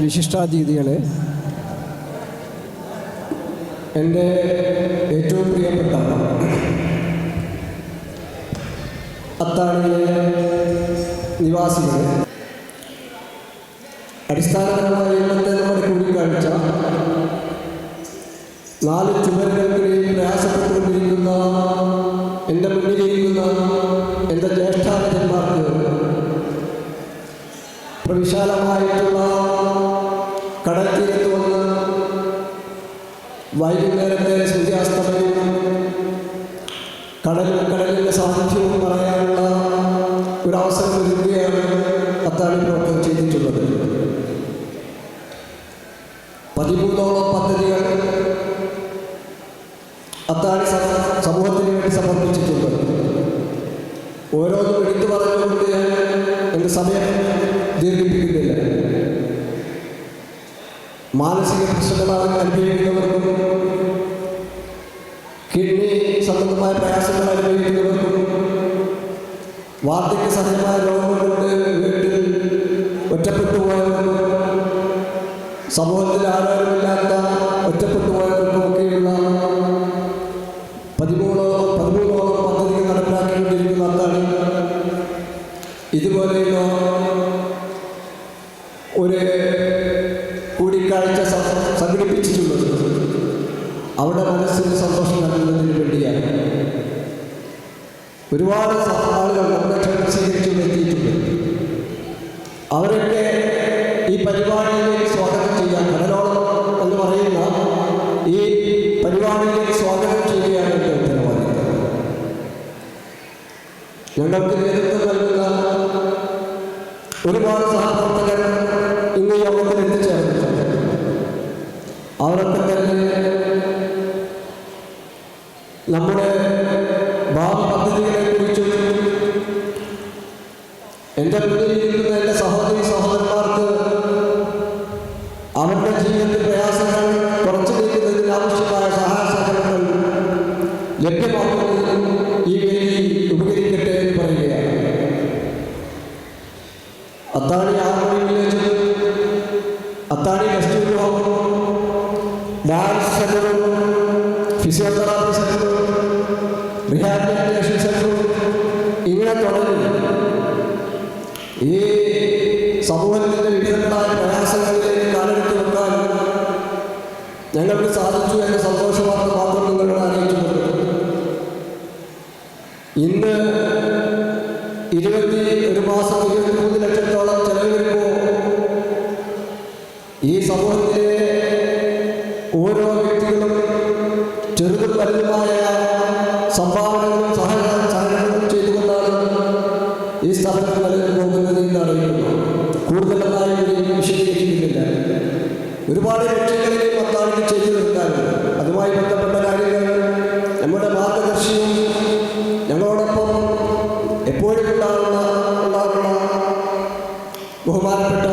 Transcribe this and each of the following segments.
വിശിഷ്ടാതിഥികളെ, എൻ്റെ ഏറ്റവും പ്രിയപ്പെട്ട അത്താണിയിലെ നിവാസികളെ, അടിസ്ഥാനപരമായി ഇന്നത്തെ നമ്മുടെ കൂടിക്കാഴ്ച 4 ചുമരുകൾക്കിടയിൽ പ്രയാസപ്പെട്ടുകൊണ്ടിരിക്കുന്ന എൻ്റെ മുന്നിലിരിക്കുന്ന എൻ്റെ ജ്യേഷ്ഠാനുജന്മാർക്ക് പ്രവിശാലമായിട്ടുള്ള കടൽ തീരത്ത് വന്ന് വൈകുന്നേരത്തെ സൂര്യാസ്തമയവും കടലിൻ്റെ സാന്നിധ്യവും പറയാനുള്ള ഒരവസരം ഒരുക്കുകയാണ് അത്താണി പ്രവർത്തനം ചെയ്തിട്ടുള്ളത്. 13ഓളം പദ്ധതികൾ അത്താണി സമൂഹത്തിന് വേണ്ടി സമർപ്പിച്ചിട്ടുണ്ട്. ഓരോന്നും എടുത്തു പറഞ്ഞുകൊണ്ട് എൻ്റെ സമയം ദീർഘിപ്പിക്കുന്നില്ല. മാനസിക പ്രശ്നങ്ങളാൽ അനുഭവിക്കുന്നവർക്കും കിഡ്നി സംബന്ധമായ പ്രയാസങ്ങൾ അനുഭവിക്കുന്നവർക്കും വാർദ്ധക്യ സഹജമായ രോഗങ്ങൾ കൊണ്ട് വീട്ടിൽ ഒറ്റപ്പെട്ടു പോയവർക്കും സമൂഹത്തിൽ ആരോഗ്യമില്ലാത്ത ഒറ്റപ്പെട്ടു പോയവർക്കുമൊക്കെയുള്ള 13ഓളം പദ്ധതികൾ നടപ്പിലാക്കിക്കൊണ്ടിരിക്കുന്ന അത്താണി ഇതുപോലെയുള്ള ഒരു കൂടിക്കാഴ്ച സംഘടിപ്പിച്ചിട്ടുള്ളത് അവിടെ മനസ്സിന് സന്തോഷം നൽകുന്നതിന് വേണ്ടിയാണ്. ഒരുപാട് ആളുകൾ നമ്മുടെ ക്ഷണം സ്വീകരിച്ചു എത്തിയിട്ടുണ്ട്. അവരൊക്കെ ഈ പരിപാടിയിലേക്ക് സ്വാഗതം ചെയ്യാൻ, കടലോളം എന്ന് പറയുന്ന ഈ പരിപാടിയിലേക്ക് സ്വാഗതം ചെയ്യുകയാണ് എൻ്റെ ഉത്തരവാദിത്വം. ഞങ്ങൾക്ക് നേതൃത്വം നൽകുന്ന ഒരുപാട് സഹപ്രവർത്തകർ ഇന്ന് യോഗത്തിൽ എത്തിച്ചേർന്നിട്ടുണ്ട്. അവരൊക്കെ തന്നെ നമ്മുടെ ഭാവി പദ്ധതികളെക്കുറിച്ചും എൻ്റെ മുന്നിലിരിക്കുന്ന എൻ്റെ സഹോദരി സഹോദരന്മാർക്ക് അവരുടെ ജീവിതത്തിൽ പ്രയാസങ്ങൾ കുറച്ചു നീക്കുന്നതിന് ആവശ്യമായ സഹായ സഹകരണങ്ങൾ ലഭ്യമാക്കുന്നതിന് ഈ വേദി ഉപകരിക്കട്ടെ എന്ന് പറയുകയാണ്. Athani army village, Athani rescue home, dance സെൻ്ററും ഫിസിയോതെറാപ്പി സെൻ്ററും റിഹാബിലിറ്റേഷൻ സെൻ്ററും ഇങ്ങനെ തുടങ്ങി ഈ സമൂഹത്തിൻ്റെ വിവിധങ്ങളായ പ്രയാസങ്ങളിലേക്ക് കാലെടുത്ത് വെക്കാൻ ഞങ്ങൾക്ക് സാധിച്ചു എന്ന സന്തോഷ വാർത്ത മാത്രം നിങ്ങളോട് അറിയിച്ചുകൊണ്ട് ഇന്ന് 21 മാസം 23 ലക്ഷത്തോളം ചെലവ് വരുമ്പോൾ ഈ സമൂഹത്തിലെ ഓരോ വ്യക്തികളും ചെറുതും വലുതുമായ സംഭാവനകളും സഹകരണങ്ങളും ചെയ്തുകൊണ്ടാണ് ഈ സ്ഥാപനം നിലനിന്ന് പോകുന്നത് എന്ന് അറിയുന്നു. കൂടുതലൊന്നായി വിശദീകരിക്കുന്നില്ല. ഒരുപാട് ലക്ഷ്യങ്ങളിലേക്ക് അത്താണി ചെയ്തു നിർത്താനുണ്ട്. അതുമായി ബന്ധപ്പെട്ട കാര്യങ്ങൾ നമ്മുടെ മാർഗദർശിയും ഞങ്ങളോടൊപ്പം എപ്പോഴും ഉണ്ടാകുന്ന ബഹുമാനപ്പെട്ട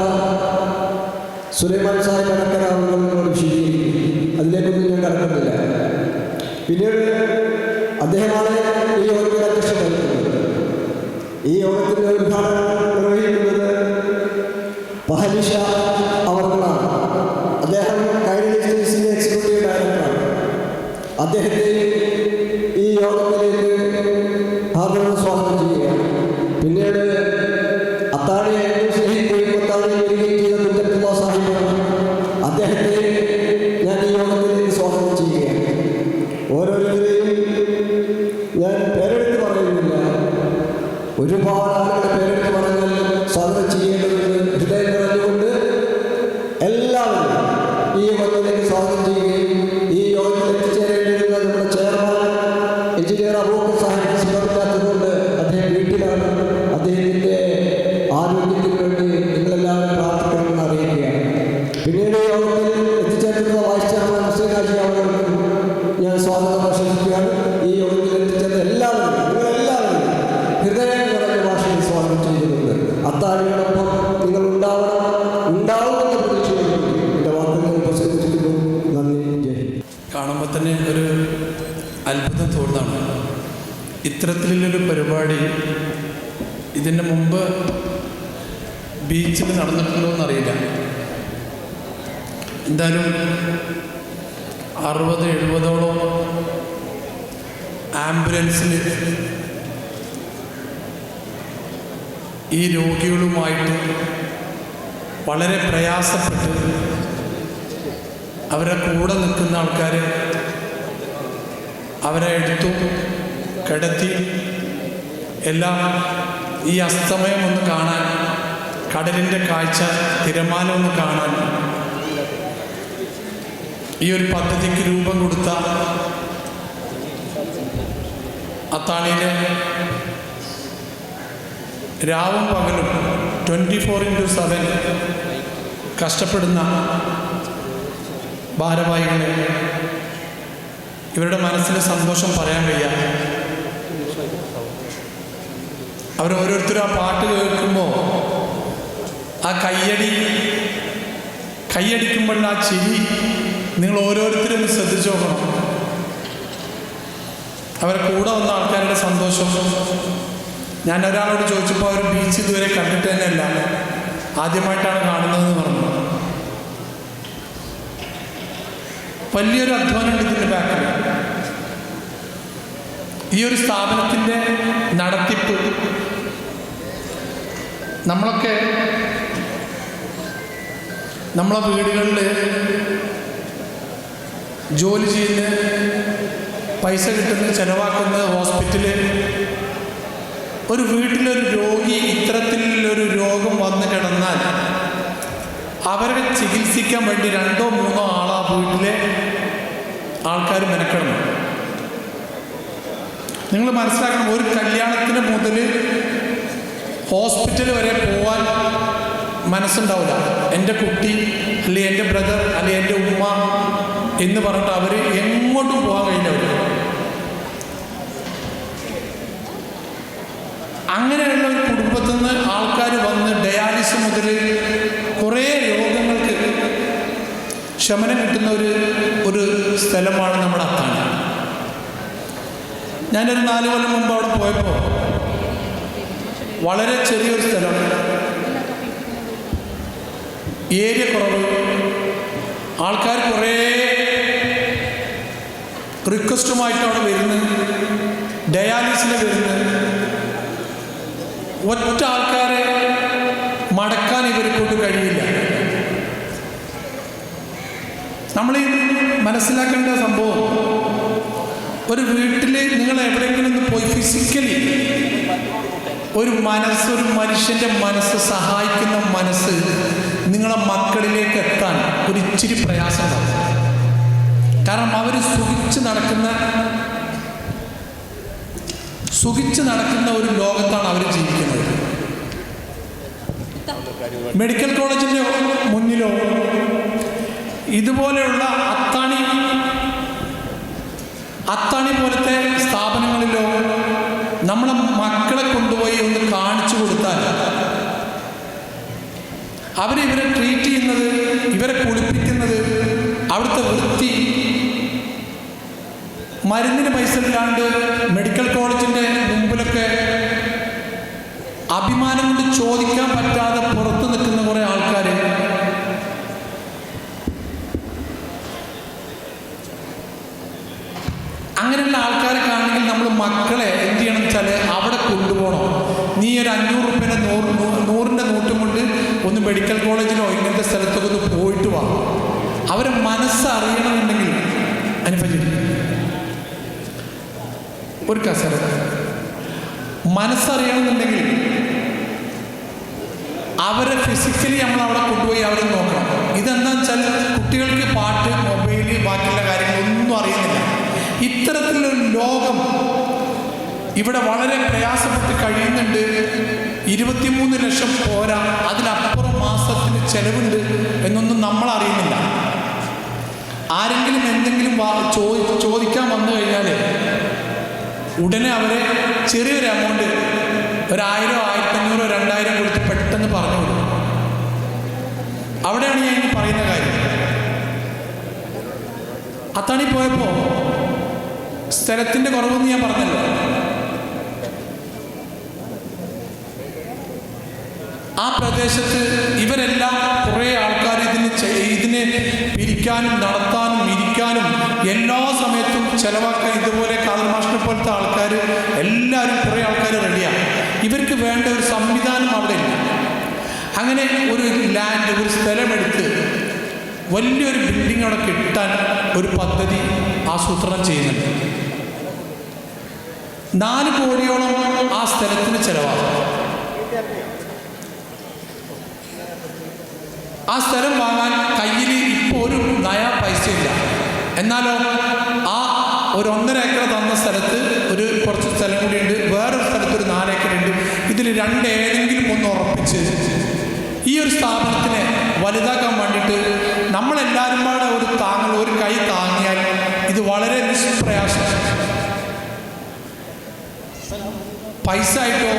സുലൈമാൻ സാഹിബ് അടക്കരാവുന്നതിനോട് വിശദീകരിക്കും. അതിലേക്കൊന്നും ഞാൻ കടക്കുന്നില്ല. പിന്നീട് അദ്ദേഹമാണ് ഈ യോഗത്തിൽ അധ്യക്ഷത വഹിക്കുന്നത്. ഈ യോഗത്തിൻ്റെ ഉദ്ഘാടനം നിർവഹിക്കുന്നത് പഹലിഷ അവർകളാണ്. അദ്ദേഹം കൈരളി സ്റ്റേറ്റ്സിൻ്റെ എക്സിക്യൂട്ടീവ് ഡയറക്ടറാണ്. അദ്ദേഹത്തെ ഈ യോഗത്തിലേക്ക് ഹാർദവം സ്വാഗതം ചെയ്യുകയാണ്. പിന്നീട് അത്താണി സ്നേഹിക്കുകയും അത്താണി വരികയും ചെയ്ത മുത്തല്ല സാഹിബ്, അദ്ദേഹത്തെ ഞാൻ ഈ യോഗത്തിലേക്ക് സ്വാഗതം ചെയ്യുകയാണ്. ഓരോരുത്തരെയും ഞാൻ പേരെടുത്ത് പറയുന്നില്ല. ഒരുപാട് ആളുകളുടെ പേരെടുത്ത് പറഞ്ഞാൽ സ്വാഗതം ചെയ്യേണ്ടതുണ്ട്. ഹൃദയം നിറഞ്ഞുകൊണ്ട് എല്ലാവരും ഈ യോഗത്തിലേക്ക് സ്വാഗതം ചെയ്യുകയും ഈ യോഗത്തിൽ എത്തിച്ചേരേണ്ടിയിരുന്ന നമ്മുടെ ചെയർമാൻ എഞ്ചിനീയർ അബൂബക്കർ സാഹിബ് സുഖമില്ലാത്തതുകൊണ്ട് അദ്ദേഹം വീട്ടിലാണ്. അദ്ദേഹത്തിൻ്റെ ആരോഗ്യത്തിന് വേണ്ടി നിങ്ങളെല്ലാവരും പ്രാർത്ഥിക്കണമെന്ന് അറിയിക്കുകയാണ്. പിന്നീട് യോഗത്തിൽ എത്തിച്ചേർന്നിരുന്ന വൈസ് ചെയർമാൻ ഹുസൈൻ ഹാജി അവർക്കും ഞാൻ സ്വാഗതം ആശംസിക്കുകയാണ്. ഈ യോഗത്തിൽ എത്തിച്ചേർന്ന എല്ലാവരും നിങ്ങളെല്ലാവരും ഹൃദയം നിറഞ്ഞ ഭാഷയിൽ സ്വാഗതം ചെയ്തിട്ടുണ്ട്. അത്താണിയോടൊപ്പം നിങ്ങൾ ഉണ്ടാവുമെന്ന് പ്രതീക്ഷയോടെ എൻ്റെ വാക്കുകൾ പ്രസംഗിച്ചിരിക്കുന്നു. നന്ദി. ജയ്. കാണുമ്പോൾ തന്നെ ഒരു അത്ഭുതം തോന്നാണ്. ഇത്തരത്തിലുള്ളൊരു പരിപാടി ഇതിന് മുമ്പ് ബീച്ചിൽ നടന്നിട്ടുണ്ടോ എന്നറിയില്ല. എന്തായാലും 60-70ഓളം ആംബുലൻസിൽ ഈ രോഗികളുമായിട്ട് വളരെ പ്രയാസപ്പെട്ട് അവരെ കൂടെ നിൽക്കുന്ന ആൾക്കാർ അവരെ എടുത്തു കിടത്തി എല്ലാം ഈ അസ്തമയം ഒന്ന് കാണാൻ, കടലിൻ്റെ കാഴ്ച, തിരമാല ഒന്ന് കാണാൻ ഈ ഒരു പദ്ധതിക്ക് രൂപം കൊടുത്ത അത്താണിയിലെ രാവും പകലും 24/7 കഷ്ടപ്പെടുന്ന ഭാരവാഹികളെ ഇവരുടെ മനസ്സിലെ സന്തോഷം പറയാൻ വയ്യ. അവരോരോരുത്തരും ആ പാട്ട് കേൾക്കുമ്പോൾ ആ കയ്യടിക്കുമ്പോഴുള്ള ആ ചിരി നിങ്ങൾ ഓരോരുത്തരും ഒന്ന് ശ്രദ്ധിച്ചു നോക്കണം. അവരെ കൂടെ വന്ന ആൾക്കാരുടെ സന്തോഷം. ഞാൻ ഒരാളോട് ചോദിച്ചപ്പോൾ അവർ ബീച്ച് ഇതുവരെ കണ്ടിട്ട് തന്നെയല്ല, ആദ്യമായിട്ടാണ് കാണുന്നതെന്ന് പറഞ്ഞു. വലിയൊരു അധ്വാനമുണ്ട് ഇതിൻ്റെ ബാക്കിൽ. ഈ ഒരു സ്ഥാപനത്തിൻ്റെ നടത്തിപ്പ് നമ്മളൊക്കെ നമ്മളെ വീടുകളിൽ ജോലി ചെയ്യുന്ന പൈസ കിട്ടുന്ന ചിലവാക്കുന്ന ഹോസ്പിറ്റല്, ഒരു വീട്ടിലൊരു രോഗി ഇത്തരത്തിലൊരു രോഗം വന്നു കിടന്നാൽ അവരെ ചികിത്സിക്കാൻ വേണ്ടി 2-3 ആളാ വീട്ടിലെ ആൾക്കാർ മെനക്കെടണം. നിങ്ങൾ മനസ്സിലാക്കണം, ഒരു കല്യാണത്തിന് മുതൽ ഹോസ്പിറ്റൽ വരെ പോവാൻ മനസ്സുണ്ടാവില്ല. എൻ്റെ കുട്ടി അല്ലെങ്കിൽ എൻ്റെ ബ്രദർ അല്ലെങ്കിൽ എൻ്റെ ഉമ്മ എന്ന് പറഞ്ഞിട്ട് അവർ എങ്ങോട്ടും പോകാൻ കഴിയില്ല. അങ്ങനെയുള്ള ഒരു കുടുംബത്തിൽ നിന്ന് ആൾക്കാർ വന്ന് ഡയാലിസിസ് മുതൽ കുറേ രോഗങ്ങൾക്ക് ശമനം കിട്ടുന്ന ഒരു സ്ഥലമാണ് നമ്മുടെ അത്താണി. ഞാനൊരു 4 കൊല്ലം മുമ്പ് അവിടെ പോയപ്പോൾ വളരെ ചെറിയൊരു സ്ഥലം, ഏരിയ കുറവ്, ആൾക്കാർ കുറേ റിക്വസ്റ്റുമായിട്ട് അവിടെ വരുന്നത്, ഡയാലിസിന് വരുന്നത്. ഒറ്റ ആൾക്കാരെ മടക്കാൻ ഇവരെ കൊണ്ട് കഴിയില്ല. നമ്മൾ മനസ്സിലാക്കേണ്ട സംഭവം, ഒരു വീട്ടിൽ നിങ്ങൾ എവിടെയെങ്കിലും പോയി ഫിസിക്കലി ഒരു മനുഷ്യൻ്റെ മനസ്സ് സഹായിക്കുന്ന മനസ്സ് നിങ്ങളെ മക്കളിലേക്ക് എത്താൻ ഒരു ഇച്ചിരി പ്രയാസമുണ്ടാവും. കാരണം അവർ സുഖിച്ച് നടക്കുന്ന ഒരു ലോകത്താണ് അവർ ജീവിക്കുന്നത്. മെഡിക്കൽ കോളേജിൻ്റെ മുന്നിലോ ഇതുപോലെയുള്ള അത്താണി പോലത്തെ സ്ഥാപനങ്ങളിലോ നമ്മളെ മക്കളെ കൊണ്ടുപോയി ഒന്ന് കാണിച്ചു കൊടുത്താൽ അവരിവരെ ട്രീറ്റ് ചെയ്യുന്നത്, ഇവരെ കുളിപ്പിക്കുന്നത്, അവിടുത്തെ വൃത്തി, മരുന്നിന് പൈസ ഇല്ലാണ്ട് മെഡിക്കൽ കോളേജിൻ്റെ മുമ്പിലൊക്കെ അഭിമാനം കൊണ്ട് ചോദിക്കാൻ പറ്റാതെ പുറത്തു നിൽക്കുന്ന കുറേ ആൾക്കാർ. അങ്ങനെയുള്ള ആൾക്കാരെ കാണണമെങ്കിൽ നമ്മൾ മക്കളെ എന്ത് ചെയ്യണം വെച്ചാൽ അവിടെ കൊണ്ടുപോകണം. നീ ഒരു 500 രൂപയുടെ 100ൻ്റെ നോട്ടും കൊണ്ട് ഒന്ന് മെഡിക്കൽ കോളേജിലോ ഇങ്ങനത്തെ സ്ഥലത്തൊക്കെ ഒന്ന് പോയിട്ട് വാ. അവരെ മനസ്സറിയണമെന്നുണ്ടെങ്കിൽ അനുഭവിക്കും ഒരു കസര മനസ്സറിയണമെന്നുണ്ടെങ്കിൽ അവരെ ഫിസിക്കലി നമ്മൾ അവിടെ കൊണ്ടുപോയി അവരെ നോക്കണം. ഇതെന്താണെന്ന് വെച്ചാൽ കുട്ടികൾക്ക് പാട്ട്, മൊബൈല്, ബാക്കിയുള്ള കാര്യങ്ങളൊന്നും അറിയുന്നില്ല. ഇത്തരത്തിലൊരു ലോകം ഇവിടെ വളരെ പ്രയാസപ്പെട്ട് കഴിയുന്നുണ്ട്. 23 ലക്ഷം പോരാ, അതിലപ്പുറം മാസത്തിന് ചെലവുണ്ട് എന്നൊന്നും നമ്മൾ അറിയുന്നില്ല. ആരെങ്കിലും എന്തെങ്കിലും ചോദിക്കാൻ വന്നു കഴിഞ്ഞാൽ ഉടനെ അവരെ ചെറിയൊരു എമൗണ്ട്, 1000, 1500, 2000 കൊടുത്ത് പെട്ടെന്ന് പറഞ്ഞു കൊടുക്കും. അവിടെയാണ് ഞാൻ ഇനി പറയുന്ന കാര്യം. അത്താണി പോയപ്പോൾ സ്ഥലത്തിൻ്റെ കുറവെന്ന് ഞാൻ പറഞ്ഞല്ലോ. ആ പ്രദേശത്ത് ഇവരെല്ലാം കുറേ ആൾക്കാർ ഇതിന് കുളിക്കാനും നടത്താനും ഇരിക്കാനും എല്ലാ സമയത്തും ചെലവാക്കാൻ ഇതുപോലെ ഖാദർ മാഷിനെ പോലത്തെ ആൾക്കാർ എല്ലാവരും കുറേ ആൾക്കാർ റെഡിയാണ്. ഇവർക്ക് വേണ്ട ഒരു സംവിധാനം അവിടെ ഇല്ല. അങ്ങനെ ഒരു ലാൻഡ്, ഒരു സ്ഥലമെടുത്ത് വലിയൊരു ബിൽഡിംഗ് അവിടെ കെട്ടാൻ ഒരു പദ്ധതി ആസൂത്രണം ചെയ്യുന്നുണ്ട്. 4 കോടിയോളം ആ സ്ഥലത്തിന് ചെലവാകും. ആ സ്ഥലം വാങ്ങാൻ കയ്യിൽ ഇപ്പോൾ ഒരു നയാ പൈസ ഇല്ല. എന്നാലോ ആ ഒരു 1.5 ഏക്കർ തന്ന സ്ഥലത്ത് ഒരു കുറച്ച് സ്ഥലം കൂടിയുണ്ട്, വേറൊരു സ്ഥലത്ത് ഒരു 4 ഏക്കർ ഉണ്ട്. ഇതിൽ 2 ഏതെങ്കിലും ഒന്ന് ഉറപ്പിച്ച് ഈ ഒരു സ്ഥാപനത്തിനെ വലുതാക്കാൻ വേണ്ടിയിട്ട് നമ്മളെല്ലാവരും പാടെ ഒരു കൈ താങ്ങിയാൽ ഇത് വളരെ നിഷ്പ്രയാസം പൈസ ആയിട്ടോ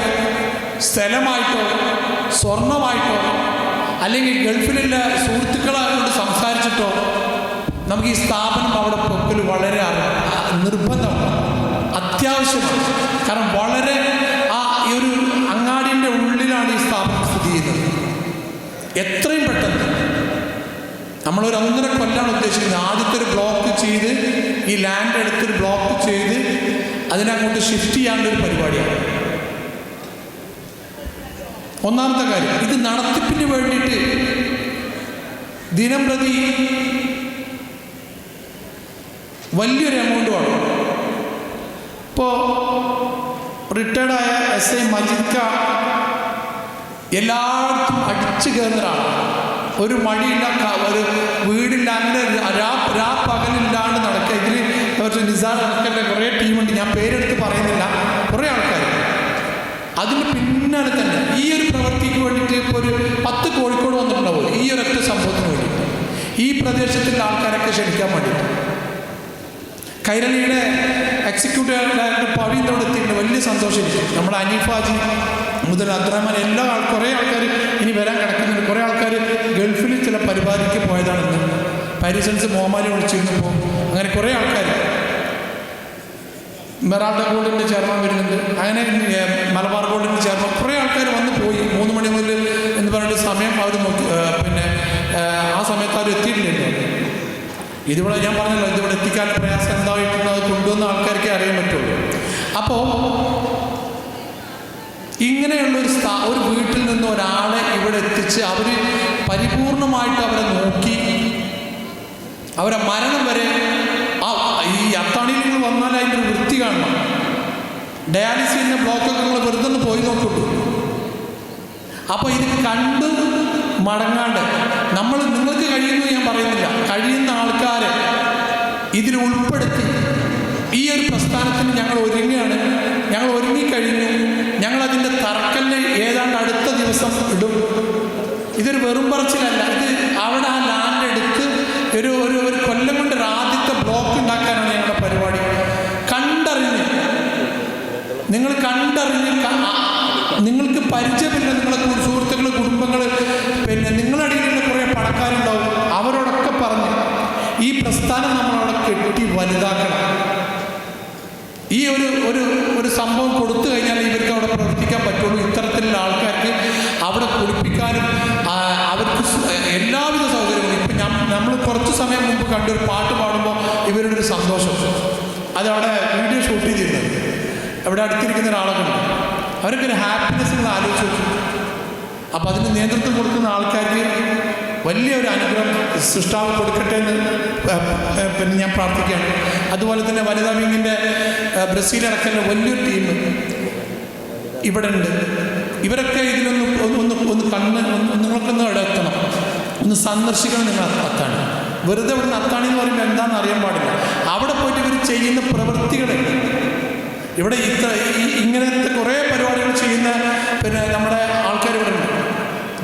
സ്ഥലമായിട്ടോ സ്വർണമായിട്ടോ അല്ലെങ്കിൽ ഗൾഫിലുള്ള സുഹൃത്തുക്കളോട് സംസാരിച്ചിട്ടോ നമുക്ക് ഈ സ്ഥാപനം അവിടെ പൊക്കൽ വളരെ നിർബന്ധമാണ്, അത്യാവശ്യമാണ്. കാരണം വളരെ ഈ ഒരു അങ്ങാടിൻ്റെ ഉള്ളിലാണ് ഈ സ്ഥാപനം സ്ഥിതി ചെയ്യുന്നത്. എത്രയും പെട്ടെന്ന് നമ്മളൊരു 1.5 കൊല്ലാണ് ഉദ്ദേശിക്കുന്നത്. ആദ്യത്തെ ഒരു ബ്ലോക്ക് ചെയ്ത് ഈ ലാൻഡ് എടുത്തൊരു ബ്ലോക്ക് ചെയ്ത് അതിനങ്ങോട്ട് ഷിഫ്റ്റ് ചെയ്യാനുള്ളൊരു പരിപാടിയാണ്. ഒന്നാമത്തെ കാര്യം, ഇത് നടത്തിപ്പിന് വേണ്ടിയിട്ട് ദിനം പ്രതി വലിയൊരു എമൗണ്ട് വേണം. ഇപ്പോൾ റിട്ടയർഡായ SI മജിദ് എല്ലായിടത്തും അടിച്ചു കയറുന്നൊരാളാണ്. ഒരു മടിയില്ല, ഒരു വീടില്ല, അങ്ങനെ പകലില്ലാണ്ട് നടക്കുക. ഇതിൽ കുറച്ച് നിസാർ നടക്കേണ്ട കുറേ ടീമുണ്ട്, ഞാൻ പേരെടുത്ത് പറയുന്നില്ല, കുറേ ആൾക്കാർ അതിന് പിന്നാലെ തന്നെ ഈ ഒരു പ്രവൃത്തിക്ക് വേണ്ടിയിട്ട് ഇപ്പോൾ ഒരു 10 കോഴിക്കോട് വന്നിട്ടുണ്ടാവും. ഈ ഒരൊറ്റ സംഭവത്തിന് വേണ്ടിയിട്ട് ഈ പ്രദേശത്തുള്ള ആൾക്കാരൊക്കെ ക്ഷണിക്കാൻ വേണ്ടിയിട്ട് കൈരളിയുടെ എക്സിക്യൂട്ടീവ് ഡയറക്ടർ പവീന്ദ്രോട് എത്തിയിട്ടുണ്ട്. വലിയ സന്തോഷം. നമ്മുടെ അനീഫാജി മുതൽ അബ്ദുറഹ്മാൻ കുറേ ആൾക്കാർ ഇനി വരാൻ കിടക്കുന്നുണ്ട്. കുറേ ആൾക്കാർ ഗൾഫിൽ ചില പരിപാടിക്ക് പോയതാണെന്ന് പാരീസൻസ് മോമാലി വിളിച്ചിരുന്നപ്പോൾ അങ്ങനെ കുറേ ആൾക്കാർ, മെറാട്ട ഗോൾഡിൻ്റെ ചെയർമാൻ വരുന്നുണ്ട്, അങ്ങനെ മലബാർ ഗോൾഡിൻ്റെ ചെയർമാൻ, കുറേ ആൾക്കാർ വന്ന് പോയി. 3 മണി മുതൽ എന്ന് പറഞ്ഞിട്ട് സമയം അവർ നോക്കി. പിന്നെ ആ സമയത്ത് അവർ എത്തിയിട്ടില്ലല്ലോ. ഇതിവിടെ ഞാൻ പറഞ്ഞല്ലോ, ഇതിവിടെ എത്തിക്കാൻ പ്രയാസം എന്തായിട്ടുണ്ടോ അത് കൊണ്ടുവന്ന ആൾക്കാർക്കേ അറിയാൻ പറ്റുള്ളൂ. അപ്പോൾ ഇങ്ങനെയുള്ളൊരു ഒരു വീട്ടിൽ നിന്ന് ഒരാളെ ഇവിടെ എത്തിച്ച് അവർ പരിപൂർണമായിട്ട് അവരെ നോക്കി അവരെ മരണം വരെ ഈ അത്താണിയിൽ നിങ്ങൾ വന്നാൽ അതിൻ്റെ ഒരു വൃത്തി കാണണം. ഡയാലിസിസ് ചെയ്യുന്ന ബ്ലോക്കൊക്കെ നിങ്ങൾ വെറുതെ ഒന്ന് പോയി നോക്കിട്ടു. അപ്പോൾ ഇത് കണ്ട് മടങ്ങാണ്ട് നിങ്ങൾക്ക് കഴിയുന്നു ഞാൻ പറയുന്നില്ല, കഴിയുന്ന ആൾക്കാരെ ഇതിൽ ഉൾപ്പെടുത്തി ഈ ഒരു പ്രസ്ഥാനത്തിന് ഞങ്ങൾ ഒരുങ്ങുകയാണ്. ഞങ്ങൾ ഒരുങ്ങിക്കഴിഞ്ഞു. ഞങ്ങളതിൻ്റെ തറക്കല്ല് ഏതാണ്ട് അടുത്ത ദിവസം ഇടും. ഇതൊരു വെറും പറച്ചിലല്ല. ഇത് അവിടെ ആ ലാൻഡ് എടുത്ത് ഒരു കൊല്ലം കൊണ്ട് ആദ്യത്തെ ബ്ലോക്ക് ഉണ്ടാക്കാനാണ് ഞങ്ങളുടെ പരിപാടി. നിങ്ങൾക്ക് പരിചയമില്ല, നിങ്ങളെ സുഹൃത്തുക്കൾ, കുടുംബങ്ങൾ, പിന്നെ നിങ്ങളടിയിലുള്ള കുറേ പണക്കാരുണ്ടാവും. അവരോടൊക്കെ പറഞ്ഞ് ഈ പ്രസ്ഥാനം നമ്മളവിടെ കെട്ടി വലുതാക്കണം. ഈ ഒരു സംഭവം കൊടുത്തു കഴിഞ്ഞാൽ ഇവർക്ക് അവിടെ പ്രവർത്തിക്കാൻ പറ്റുള്ളൂ. ഇത്തരത്തിലുള്ള ആൾക്കാർക്ക് അവിടെ കുളിപ്പിക്കാനും അവർക്ക് എല്ലാവിധ സൗകര്യങ്ങളും. ഇപ്പം നമ്മൾ കുറച്ച് സമയം മുമ്പ് കണ്ടൊരു പാട്ട് പാടുമ്പോൾ ഇവരുടെ ഒരു സന്തോഷം, അതവിടെ വീഡിയോ ഷൂട്ട് ചെയ്തിരുന്നത് അവിടെ അടുത്തിരിക്കുന്ന ഒരാളൊക്കെ ഉണ്ട്. അവരൊക്കെ ഒരു ഹാപ്പിനെസ് നിങ്ങൾ ആലോചിച്ച് നോക്കും. അപ്പോൾ അതിന് നേതൃത്വം കൊടുക്കുന്ന ആൾക്കാർക്ക് വലിയൊരു അനുഗ്രഹം സൃഷ്ടാവ് കൊടുക്കട്ടെ എന്ന് പിന്നെ ഞാൻ പ്രാർത്ഥിക്കുകയാണ്. അതുപോലെ തന്നെ വനിതാ വിങ്ങിൻ്റെ ബ്രസീലടക്കമുള്ള വലിയൊരു ടീം ഇവിടെ ഉണ്ട്. ഇവരൊക്കെ ഇതിലൊന്ന് നിങ്ങൾക്കൊന്ന് ഇവിടെ എത്തണം, ഒന്ന് സന്ദർശിക്കണം. നിങ്ങൾ അത്താണി വെറുതെ ഇവിടുന്ന് അത്താണി എന്ന് പറയുമ്പോൾ എന്താണെന്ന് അറിയാൻ പാടില്ല. അവിടെ പോയിട്ട് ഇവർ ചെയ്യുന്ന പ്രവൃത്തികൾ, ഇവിടെ ഇങ്ങനത്തെ കുറേ പരിപാടികൾ ചെയ്യുന്ന പിന്നെ നമ്മുടെ ആൾക്കാർ ഇവിടെ ഉണ്ട്.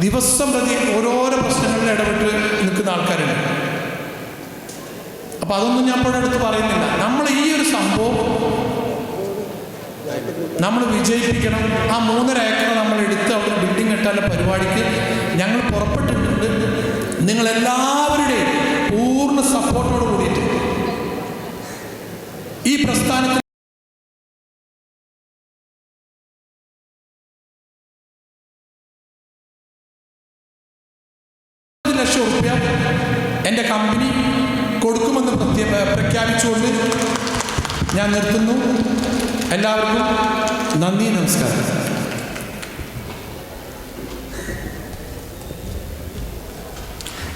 ദിവസം പ്രതി ഓരോരോ പ്രശ്നങ്ങളിൽ ഇടപെട്ട് നിൽക്കുന്ന ആൾക്കാരുണ്ട്. അപ്പം അതൊന്നും ഞാൻ ഇവിടെ അടുത്ത് പറയുന്നില്ല. നമ്മൾ ഈ ഒരു സംഭവം നമ്മൾ വിജയിപ്പിക്കണം. ആ 3.5 ഏക്കർ നമ്മൾ എടുത്ത് അവിടെ ബിൽഡിംഗ് കെട്ടാനുള്ള പരിപാടിക്ക് ഞങ്ങൾ പുറപ്പെട്ടിട്ടുണ്ട്. നിങ്ങളെല്ലാവരുടെയും പൂർണ്ണ സപ്പോർട്ടോട് കൂടിയിട്ട് ഈ പ്രസ്ഥാനത്തിൽ ₹1,00,000 എൻ്റെ കമ്പനി കൊടുക്കുമെന്ന് പ്രഖ്യാപിച്ചുകൊണ്ട് ഞാൻ നിർത്തുന്നു. എല്ലാവർക്കും നന്ദി, നമസ്കാരം.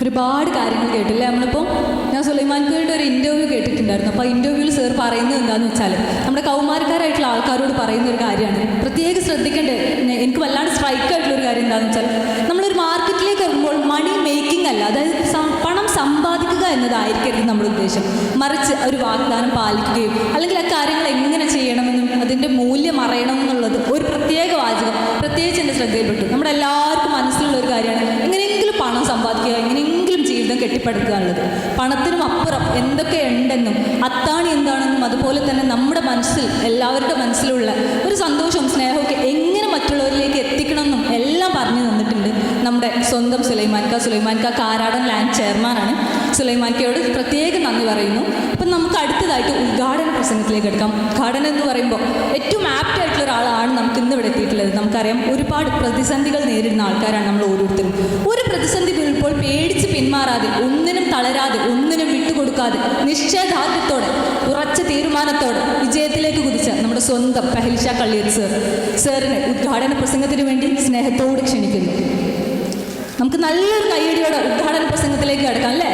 ഒരുപാട് കാര്യങ്ങൾ കേട്ടില്ലേ നമ്മളിപ്പോൾ. ഞാൻ സുലൈമാൻകയുടെ ഒരു ഇൻ്റർവ്യൂ കേട്ടിട്ടുണ്ടായിരുന്നു. അപ്പോൾ ഇൻ്റർവ്യൂവിൽ സാർ പറയുന്നത് എന്താണെന്ന് വെച്ചാൽ നമ്മുടെ കൗമാരക്കാരായിട്ടുള്ള ആൾക്കാരോട് പറയുന്ന ഒരു കാര്യമാണ്, പ്രത്യേകം ശ്രദ്ധിക്കേണ്ടത്. എനിക്ക് വല്ലാണ്ട് സ്ട്രൈക്കായിട്ടുള്ളൊരു കാര്യം എന്താണെന്ന് വെച്ചാൽ, നമ്മളൊരു മാർക്കറ്റിലേക്ക് ഇറങ്ങുമ്പോൾ മണി മേക്കിംഗ് അല്ല, അതായത് പണം സമ്പാദിക്കുക എന്നതായിരിക്കരുത് നമ്മുടെ ഉദ്ദേശം. മറിച്ച് ഒരു വാഗ്ദാനം പാലിക്കുകയും അല്ലെങ്കിൽ ആ കാര്യങ്ങൾ എങ്ങനെ ചെയ്യണമെന്നും അതിൻ്റെ മൂല്യം അറിയണം എന്നുള്ളത് ഒരു പ്രത്യേക വാചകം പ്രത്യേകിച്ച് എൻ്റെ ശ്രദ്ധയിൽപ്പെട്ടു. നമ്മുടെ എല്ലാവർക്കും മനസ്സിലുള്ള ഒരു കാര്യമാണ് എങ്ങനെയെങ്കിലും പണം സമ്പാദിക്കുക, എങ്ങനെയെങ്കിലും ജീവിതം കെട്ടിപ്പടുക്കുക എന്നുള്ളത്. പണത്തിനും അപ്പുറം എന്തൊക്കെ ഉണ്ടെന്നും അത്താണി എന്താണെന്നും അതുപോലെ തന്നെ നമ്മുടെ മനസ്സിൽ എല്ലാവരുടെ മനസ്സിലുള്ള ഒരു സന്തോഷവും സ്നേഹമൊക്കെ എങ്ങനെ മറ്റുള്ളവരിലേക്ക് എത്തിക്കണമെന്നും എല്ലാം പറഞ്ഞു തന്നിട്ടുണ്ട് നമ്മുടെ സ്വന്തം സുലൈമാൻക കാരാടൻ ലാൻഡ് ചെയർമാനാണ്. സുലൈമാൻകയോട് പ്രത്യേകം നന്ദി പറയുന്നു. അപ്പം നമുക്ക് അടുത്തതായിട്ട് ഉദ്ഘാടന പ്രസംഗത്തിലേക്ക് എടുക്കാം. ഉദ്ഘാടനം എന്ന് പറയുമ്പോൾ ഏറ്റവും ആപ്റ്റ് ആയിട്ടുള്ള ഒരാളാണ് നമുക്ക് ഇന്ന് ഇവിടെ എത്തിയിട്ടുള്ളത്. നമുക്കറിയാം ഒരുപാട് പ്രതിസന്ധികൾ നേരിടുന്ന ആൾക്കാരാണ് നമ്മൾ ഓരോരുത്തരും. ഒരു പ്രതിസന്ധി വരുമ്പോൾ പേടിച്ച് പിന്മാറാതെ, ഒന്നിനും തളരാതെ, ഒന്നിനും വിട്ടുകൊടുക്കാതെ, നിശ്ചയദാർഢ്യത്തോടെ, ഉറച്ച തീരുമാനത്തോടെ വിജയത്തിലേക്ക് കുതിച്ച നമ്മുടെ സ്വന്തം പഹൽഷ കള്ളിയർ സാറിനെ ഉദ്ഘാടന പ്രസംഗത്തിന് വേണ്ടി സ്നേഹത്തോട് ക്ഷണിക്കുന്നു. നമുക്ക് നല്ലൊരു കയ്യടിയോടെ ഉദ്ഘാടന പ്രസംഗത്തിലേക്ക് കിടക്കാം അല്ലേ?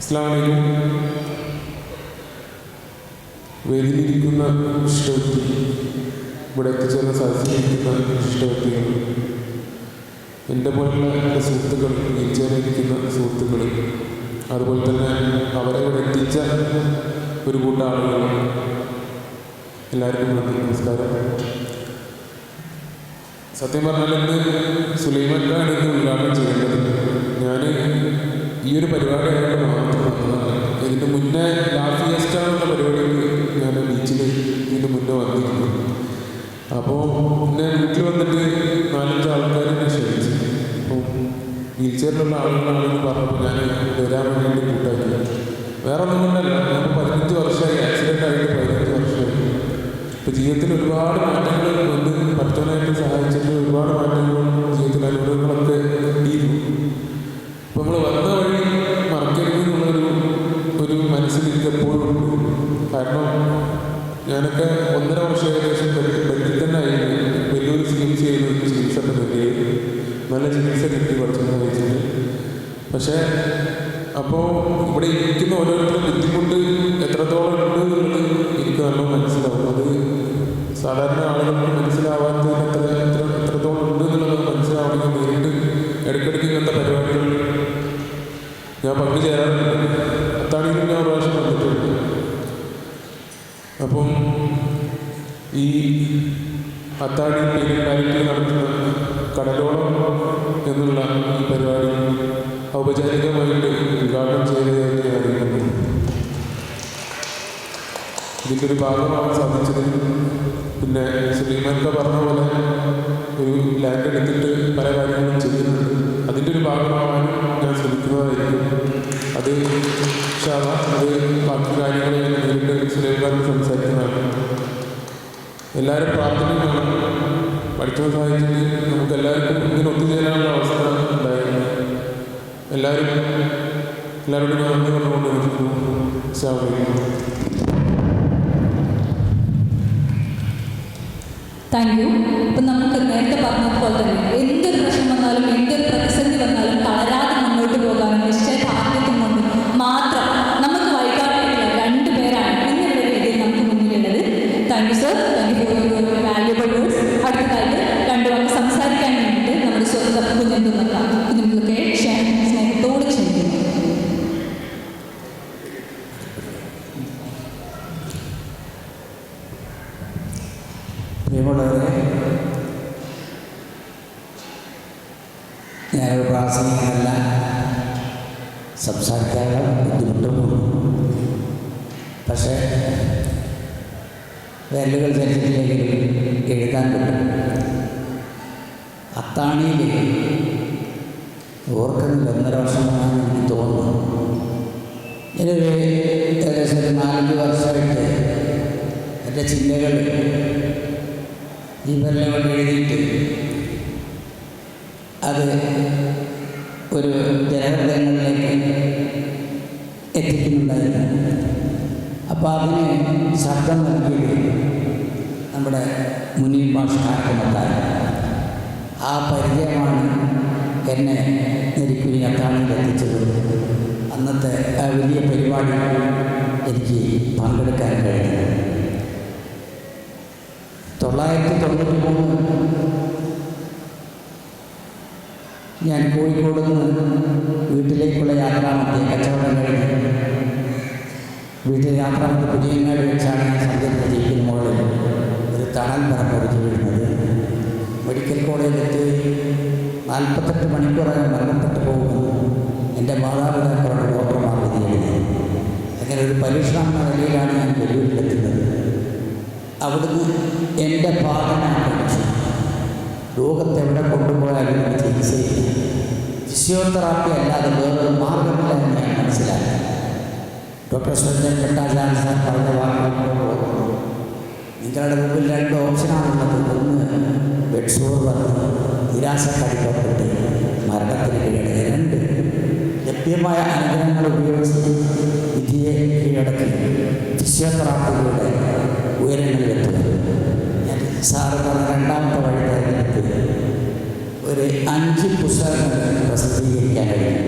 അസ്സലാമു അലൈക്കും. വേദിയിലിരിക്കുന്ന ഇഷ്ടവ്യക്തി, ഇവിടെ എത്തിച്ചേർന്ന സദസ്സിലിരിക്കുന്ന ഇഷ്ടവ്യക്തികൾ, എൻ്റെ പോലുള്ള എൻ്റെ സുഹൃത്തുക്കൾ, വീൽചെയറിലിരിക്കുന്ന സുഹൃത്തുക്കൾ, അതുപോലെ തന്നെ അവരെ ഇവിടെ എത്തിച്ച ഒരു കൂട്ടം ആളുകൾ, എല്ലാവർക്കും നന്ദി, നമസ്കാരം. സത്യം പറഞ്ഞാൽ ഇന്ന് സുലൈമാൻകാണ് ഇന്ന് ഉദ്ഘാടനം ചെയ്യേണ്ടത്. ഞാൻ ഈ ഒരു പരിപാടിയായിട്ട് മാത്രം വന്നതാണ്. ഇതിന് മുന്നേ ലാഫിയസ്റ്റ എന്നുള്ള പരിപാടിക്ക് ഞാൻ ബീച്ചിൽ ഇതിന് മുന്നേ വന്നിരുന്നു. അപ്പോൾ എന്നെ വീട്ടിൽ വന്നിട്ട് 4-5 ആൾക്കാരെന്നെ ക്ഷണിച്ചു. അപ്പോൾ വീൽ ചെയറിലുള്ള ആളുകളാണെന്ന് പറഞ്ഞപ്പോൾ ഞാൻ വരാൻ വേണ്ടി കൂട്ടാക്കി. വേറെ ഒന്നും കൊണ്ടല്ല, ഞാൻ 15 വർഷമായി, ആക്സിഡൻ്റ് ആയിട്ട് 15 വർഷമായി. ഇപ്പോൾ ജീവിതത്തിൽ ഒരുപാട് മാറ്റങ്ങൾ വന്ന് പഠിത്തനായിട്ട് സഹായിച്ചിട്ട് ഒരുപാട് മാറ്റങ്ങളും ജീവിതത്തിൽ അനുഭവങ്ങളൊക്കെ കിട്ടിയിരുന്നു. അപ്പോൾ നമ്മൾ വന്ന വഴി മറക്കരുത് എന്നുള്ളൊരു മനസ്സിൽ എനിക്ക് എപ്പോഴും ഉണ്ട്. കാരണം ഞാനൊക്കെ 1.5 വർഷം ഏകദേശം ബെഡിൽ തന്നെ ആയിരുന്നു. വലിയൊരു ചികിത്സ ചെയ്യുന്ന ചികിത്സ ഒക്കെ തന്നെയായി, നല്ല ചികിത്സ കിട്ടി കുറച്ചൊക്കെ വെച്ചിട്ട്. പക്ഷേ അപ്പോൾ ഇവിടെ ഇരിക്കുന്ന ഓരോരുത്തരും ബുദ്ധിമുട്ട് എത്രത്തോളം ഉണ്ട് എന്നുള്ളത് എനിക്ക് നല്ല മനസ്സിലാവും. അത് സാധാരണ ആളുകൾക്ക് മനസ്സിലാവാത്തതിന് എത്രത്തോളം ഉണ്ട് എന്നുള്ളത് മനസ്സിലാവണമെങ്കിൽ നേരിട്ട് ഇടയ്ക്കിടയ്ക്ക് ഇങ്ങനത്തെ പരിപാടികൾ ഞാൻ പങ്കുചേരാറുണ്ട്. അത്താണിയിൽ ഞാൻ പ്രാവശ്യം വന്നിട്ടുണ്ട്. അപ്പം ഈ അത്താണി പേരിൽ നടത്തുന്ന കടലോളം എന്നുള്ള ഈ പരിപാടി ഔപചാരികമായിട്ട് ഉദ്ഘാടനം ചെയ്തതായി ഞാൻ അറിയുന്നു. ഇതിൻ്റെ ഒരു ഭാഗമാകാൻ സാധിച്ചത്, പിന്നെ സുലൈമാൻക പറഞ്ഞ പോലെ ഒരു ലാൻഡ് എടുത്തിട്ട് പല കാര്യങ്ങളും ചെയ്യുന്നുണ്ട്. അതിൻ്റെ ഒരു ഭാഗമാകാനും ഞാൻ ശ്രമിക്കുന്നതായിരിക്കും. അത് ബാക്കി കാര്യങ്ങൾ നേരിട്ട് സുലൈമാൻക സംസാരിക്കുന്നതാണ്. എല്ലാവരും പ്രാർത്ഥനയാണ്. പഠിക്കുന്ന സാഹചര്യത്തിൽ നമുക്ക് എല്ലാവർക്കും ഇങ്ങനെ ഒത്തുചേരാനുള്ള അവസ്ഥ ഉണ്ടായിരുന്നു. എല്ലാവരോടും ഞാൻ നന്ദി പറഞ്ഞുകൊണ്ട് നിർത്തുന്നു. അസ്സലാമു അലൈക്കും. Thank you. ഇപ്പം നമുക്ക് നേരത്തെ പറഞ്ഞതുപോലെ തന്നെ എന്തൊരു പ്രശ്നം വന്നാലും എന്തൊരു പ്രതിസന്ധി വന്നാലും തളരാതെ മുന്നോട്ട് പോകാനും നിശ്ചയദാർഢ്യത്വം കൊണ്ട് മാത്രം നമുക്ക് വഴികാട്ടിയിട്ടുള്ള 2 പേരാണ് ഇന്നിവിടെ വേദിയിൽ നമുക്ക് മുന്നിലുള്ളത്. Thank you sir, thank you for your valuable words. അടുത്തതായിട്ട് 2 വാക്ക് സംസാരിക്കാൻ വേണ്ടിയിട്ട് നമ്മുടെ സ്വന്തം കുഞ്ഞുങ്ങളൊക്കെ സ്നേഹത്തോട് ക്ഷണിക്കുന്നു. പ്രിയമുള്ളവരെ, ഞാനൊരു പ്രാസംഗികനല്ല, സംസാരിക്കാനുള്ള ബുദ്ധിമുട്ടുമുണ്ട്. പക്ഷേ വിരലുകൾ ചലിച്ചിട്ടില്ലെങ്കിലും എഴുതാൻ പറ്റും. അത്താണിയിൽ ഓർക്കുന്നില്ല, 1.5 വർഷമാണെന്ന് എനിക്ക് തോന്നുന്നു. ഞാനൊരു ഏകദേശം ഒരു 4-5 വർഷമായിട്ട് എൻ്റെ ചിന്തകൾ ഈ വിരലുകൾ എഴുതിയിട്ട് അത് ഒരു ജനഹൃദയങ്ങളിലേക്ക് എത്തിക്കുന്നുണ്ടായിരുന്നു. അപ്പോൾ അതിന് ശബ്ദം നൽകിയത് നമ്മുടെ മുനീർ ഭാഷകാരക്കുമത്തായി. ആ പരിചയമാണ് എന്നെ നെരിക്കുനി അത്താണിയിൽ എത്തിച്ചത്. അന്നത്തെ ആ വലിയ പരിപാടി എനിക്ക് പങ്കെടുക്കാൻ കഴിഞ്ഞു. 1993 ഞാൻ കോഴിക്കോട് നിന്ന് വീട്ടിലേക്കുള്ള യാത്രാമധ്യേ കച്ചവടം കഴിഞ്ഞ് വീട്ടിൽ യാത്രാമധ്യ പുതിയങ്ങാട് വെച്ചാണ് ഞാൻ സഞ്ചരിച്ച ജീപ്പിന് മുകളിൽ ഒരു തണൽ പറപ്പൊടിച്ച് വീഴുന്നത്. മെഡിക്കൽ കോളേജിലെത്തി 48 മണിക്കൂറകം മരണപ്പെട്ടു പോകുമെന്ന് എൻ്റെ മാതാപിതാക്കളുടെ ഡോക്ടർമാർ വിധി എഴുതി. അങ്ങനെ ഒരു പരീക്ഷണ നിലയിലാണ് ഞാൻ വെല്ലുവിളിയെത്തുന്നത്. അവിടുന്ന് എൻ്റെ പാഠന പഠിച്ചു. ലോകത്തെവിടെ കൊണ്ടുപോയാലും ചികിത്സയില്ല, ഫിസിയോതെറാപ്പി അല്ലാതെ വേറൊരു മാർഗമില്ല എന്ന് ഞാൻ മനസ്സിലാക്കി. ഡോക്ടർ സുരഞ്ജൻ ഭട്ടാചാര്യ സാർ പറഞ്ഞ വാക്കുകൾ, നിങ്ങളുടെ മുമ്പിൽ 2 ഓപ്ഷനാണുള്ളത്. ഒന്ന് ബെഡ് സോർ വന്ന് നിരാശക്കടിക്കപ്പെട്ട് മരണത്തിന് കീഴടക്കി. 2 ലഭ്യമായ അനുഗ്രഹങ്ങൾ ഉപയോഗിച്ച് വിധിയെ കീഴടക്കി ഫിസിയോതെറാപ്പിയുടെ ഉയരങ്ങളിലെത്തുക. ഞാൻ സാറ് പറഞ്ഞ 2ാമത്തെ വഴി തിരഞ്ഞെടുത്ത് ഒരു 5 പുസ്തകങ്ങൾ പ്രസിദ്ധീകരിക്കാൻ കഴിയും.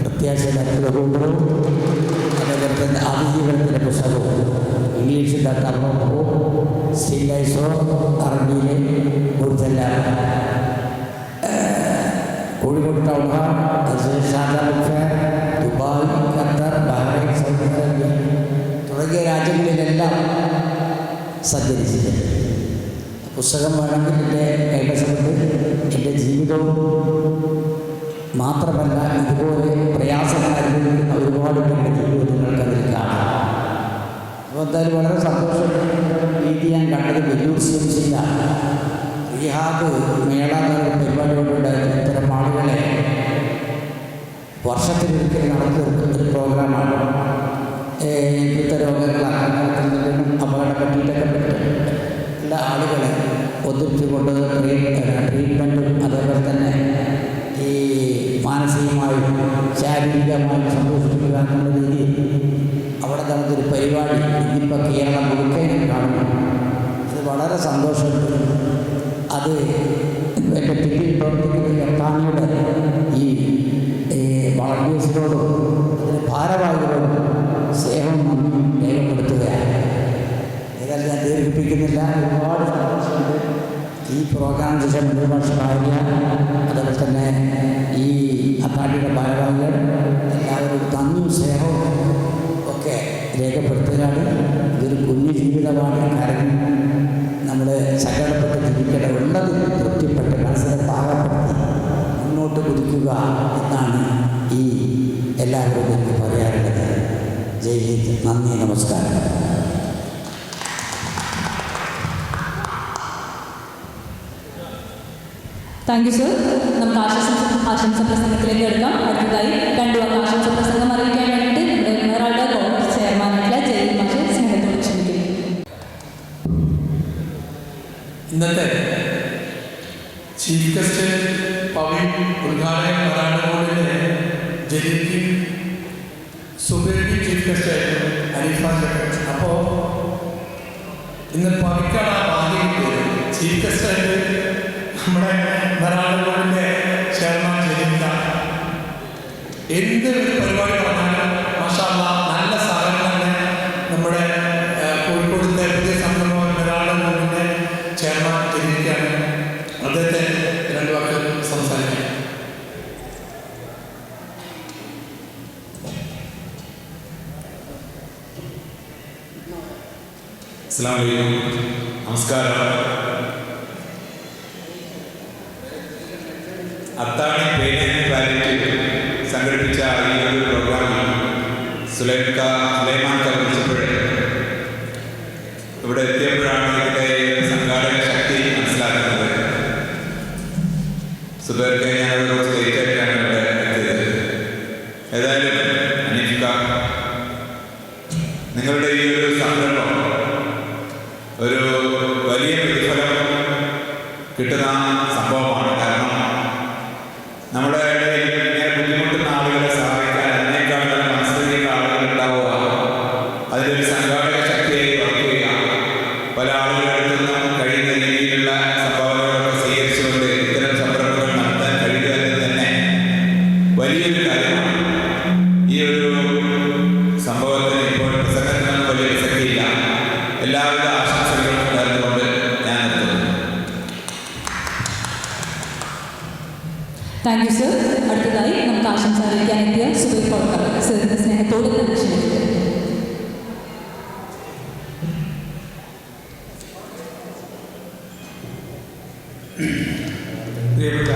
പ്രത്യാശയുടെ അത്ഭുതവും അതേപോലെ തന്നെ അതിജീവനത്തിൻ്റെ പുസ്തകവും, ഇംഗ്ലീഷിൻ്റെ തർമ്മവും, സ്റ്റീലൈസോ, അറബിയിലെ കൂടുതലെല്ലാം, Kozhikode town hall, Dubai, Qatar, Bahrain, Saudi Arabia തുടങ്ങിയ രാജ്യങ്ങളിലെല്ലാം സഞ്ചരിച്ചിട്ടുണ്ട്. പുസ്തകം വേണമെങ്കിൽ എൻ്റെ കൈവശമുണ്ട്. എൻ്റെ ജീവിതവും മാത്രമല്ല, ഇതുപോലെ പ്രയാസങ്ങൾ അനുഭവിക്കുന്ന ഒരുപാട് പേരുടെ ജീവിതം നിങ്ങൾക്കതിൽ കാണാം. അപ്പോൾ എന്തായാലും വളരെ സന്തോഷം. രീതി ഞാൻ കണ്ടത് വെല്ലൂർ CMC റിഹാബ് മേള എന്ന പരിപാടിയോടുണ്ടായിരുന്നു. ഇത്തരം ആളുകളെ വർഷത്തിലൊരിക്കൽ നടത്തി തീർക്കുന്ന ഒരു പ്രോഗ്രാമാണ്. ഇപ്പോഴത്തെ രോഗങ്ങൾ അകന്നതിനും അപകടം പറ്റിയിട്ടൊക്കെ പറ്റും എല്ലാ ആളുകളെ ഒന്നിച്ചുകൊണ്ട് ട്രീറ്റ്മെൻറ്റും അതേപോലെ തന്നെ ഈ മാനസികമായും ശാരീരികമായും സന്തോഷിപ്പിക്കുക എന്നുള്ള രീതിയിൽ അവിടെ നടന്നൊരു പരിപാടി ഇന്നിപ്പോൾ കേരളം മുഴുവൻ കാണുന്നു. അത് വളരെ സന്തോഷമുണ്ട്. അത് എൻ്റെ പിന്നിൽ പ്രവർത്തിക്കുന്ന അത്താണിയുടെ ഈ വളണ്ടിയേഴ്സിനോടും അതിന് ഭാരവാഹികളോടും സ്നേഹം നന്ദി രേഖപ്പെടുത്തുകയാണ്. ഏതായാലും ഞാൻ ദീർഘിപ്പിക്കുന്നില്ല. ഒരുപാട് സന്തോഷമുണ്ട്. ഈ പ്രോഗ്രാം ശേഷം ഒരു വർഷമായില്ല. അതുപോലെ തന്നെ ഈ അത്താണിയുടെ ഭാരവാഹികൾ എല്ലാവരും നന്ദിയും സ്നേഹവും ഒക്കെ രേഖപ്പെടുത്തുകയാണ്. ഇതൊരു കുഞ്ഞു ജീവിതമാണ്. കാരണം നമ്മൾ സങ്കടപ്പെട്ട് ജീവിക്കേണ്ട, ഉള്ളത് തൃപ്തിപ്പെട്ട് മനസ്സിനെ പാകപ്പെടുത്തി മുന്നോട്ട് കുതിക്കുക എന്നാണ് ഈ എല്ലാവരും എനിക്ക് പറയാറുള്ളത്. ജയ് ഹിന്ദ്. നന്ദി, നമസ്കാരം. Thank you sir. നമുക്ക് ആശംസ പ്രസംഗത്തിലേക്ക് എടുക്കാം. അടുത്തതായി 2 വാക്ക് ആശംസ പ്രസംഗം അറിയിക്കാൻ വേണ്ടിയിട്ട് നമ്മുടെ മെറാൾഡ ബോർഡ് ചെയർമാനായിട്ടുള്ള ജയിൽ മാഷെ സ്നേഹത്തോട് ക്ഷണിക്കുന്നു. ഇന്നത്തെ ചീഫ് ഗസ്റ്റ് പവൻ ഉദ്ഘാടകൻ മെറാൾഡ ബോർഡിൻ്റെ ജലീൽ സുബേരി ചീഫ് ഗസ്റ്റ് ആയിരുന്നു, അനീഫ ജഗത്. അപ്പോൾ ഇന്ന് പവിക്കാണ് ആദ്യം ചീഫ് ഗസ്റ്റായിട്ട് നമ്മുടെ മെറാൾഡ ബോർഡിൻ്റെ ചെയർമാൻ ജലീലാണ്. എന്ത് പരിപാടി പറഞ്ഞാലും മാഷാ അല്ലാഹ് നല്ല സഹകരണം നമ്മുടെ കോഴിക്കോടിൻ്റെ പുതിയ സംരംഭം മെറാൾഡ ബോർഡിൻ്റെ ചെയർമാൻ ജലീലാണ്. അദ്ദേഹത്തെ 2 വാക്ക് സംസാരിക്കാം. അസ്സലാമു അലൈക്കും. നമസ്കാരം. അത്താണി പെയിൻ ആൻഡ് പാലിയേറ്റീവ് സംഘടിപ്പിച്ച ഈ ഒരു പ്രോഗ്രാമിൽ സുലൈമാൻ വിളിച്ചപ്പോഴേ ഇവിടെ എത്തിയപ്പോഴാണ് ഇതിൻ്റെ സംഘാടക ശക്തി മനസ്സിലാക്കുന്നത്. സുബേർക്ക് ഞാനൊരു കുറച്ച് ലേറ്റ് ആയിട്ടാണ് ഇവിടെ എത്തിയത്. ഏതായാലും അനീഫ്ക, നിങ്ങളുടെ ഈ ഒരു സംരംഭം ഒരു വലിയ പ്രതിഫലം കിട്ടുന്ന സംഭവമാണ്. കാരണം നമ്മുടെ ഇടയിൽ ഇങ്ങനെ ബുദ്ധിമുട്ടുന്ന ആളുകളെ സഹായിക്കാൻ അതിനേക്കാൾ മനസ്സിലുള്ള ആളുകൾ ഉണ്ടാവുക, അതിലൊരു സംഘാടക ശക്തിയായി വർക്ക് ചെയ്യുക, പല ആളുകളുടെ നിന്നും കഴിയുന്ന രീതിയിലുള്ള സംഭാവനകളൊക്കെ സ്വീകരിച്ചുകൊണ്ട് ഇത്തരം സംരംഭങ്ങൾ നടത്താൻ കഴിയുക എന്ന് തന്നെ വലിയൊരു കാര്യമാണ്. ഈ ഒരു സംഭവത്തിന് ഇപ്പോൾ പ്രസംഗത്തിനൊന്നും വലിയ പ്രസക്തിയില്ല. എല്ലാവിധ ആശംസകളും ഉണ്ടായിരുന്നുകൊണ്ട് ഞാൻ നിർത്തുന്നു. Thank you sir. അടുത്തതായി നമുക്ക് ആശംസ അറിയിക്കാൻ എത്തിയ സുബൈർ കോളക്കാർ സാറിന്റെ സ്നേഹത്തോടെ തന്നെ ക്ഷണിക്കുന്നു. പ്രിയപ്പെട്ട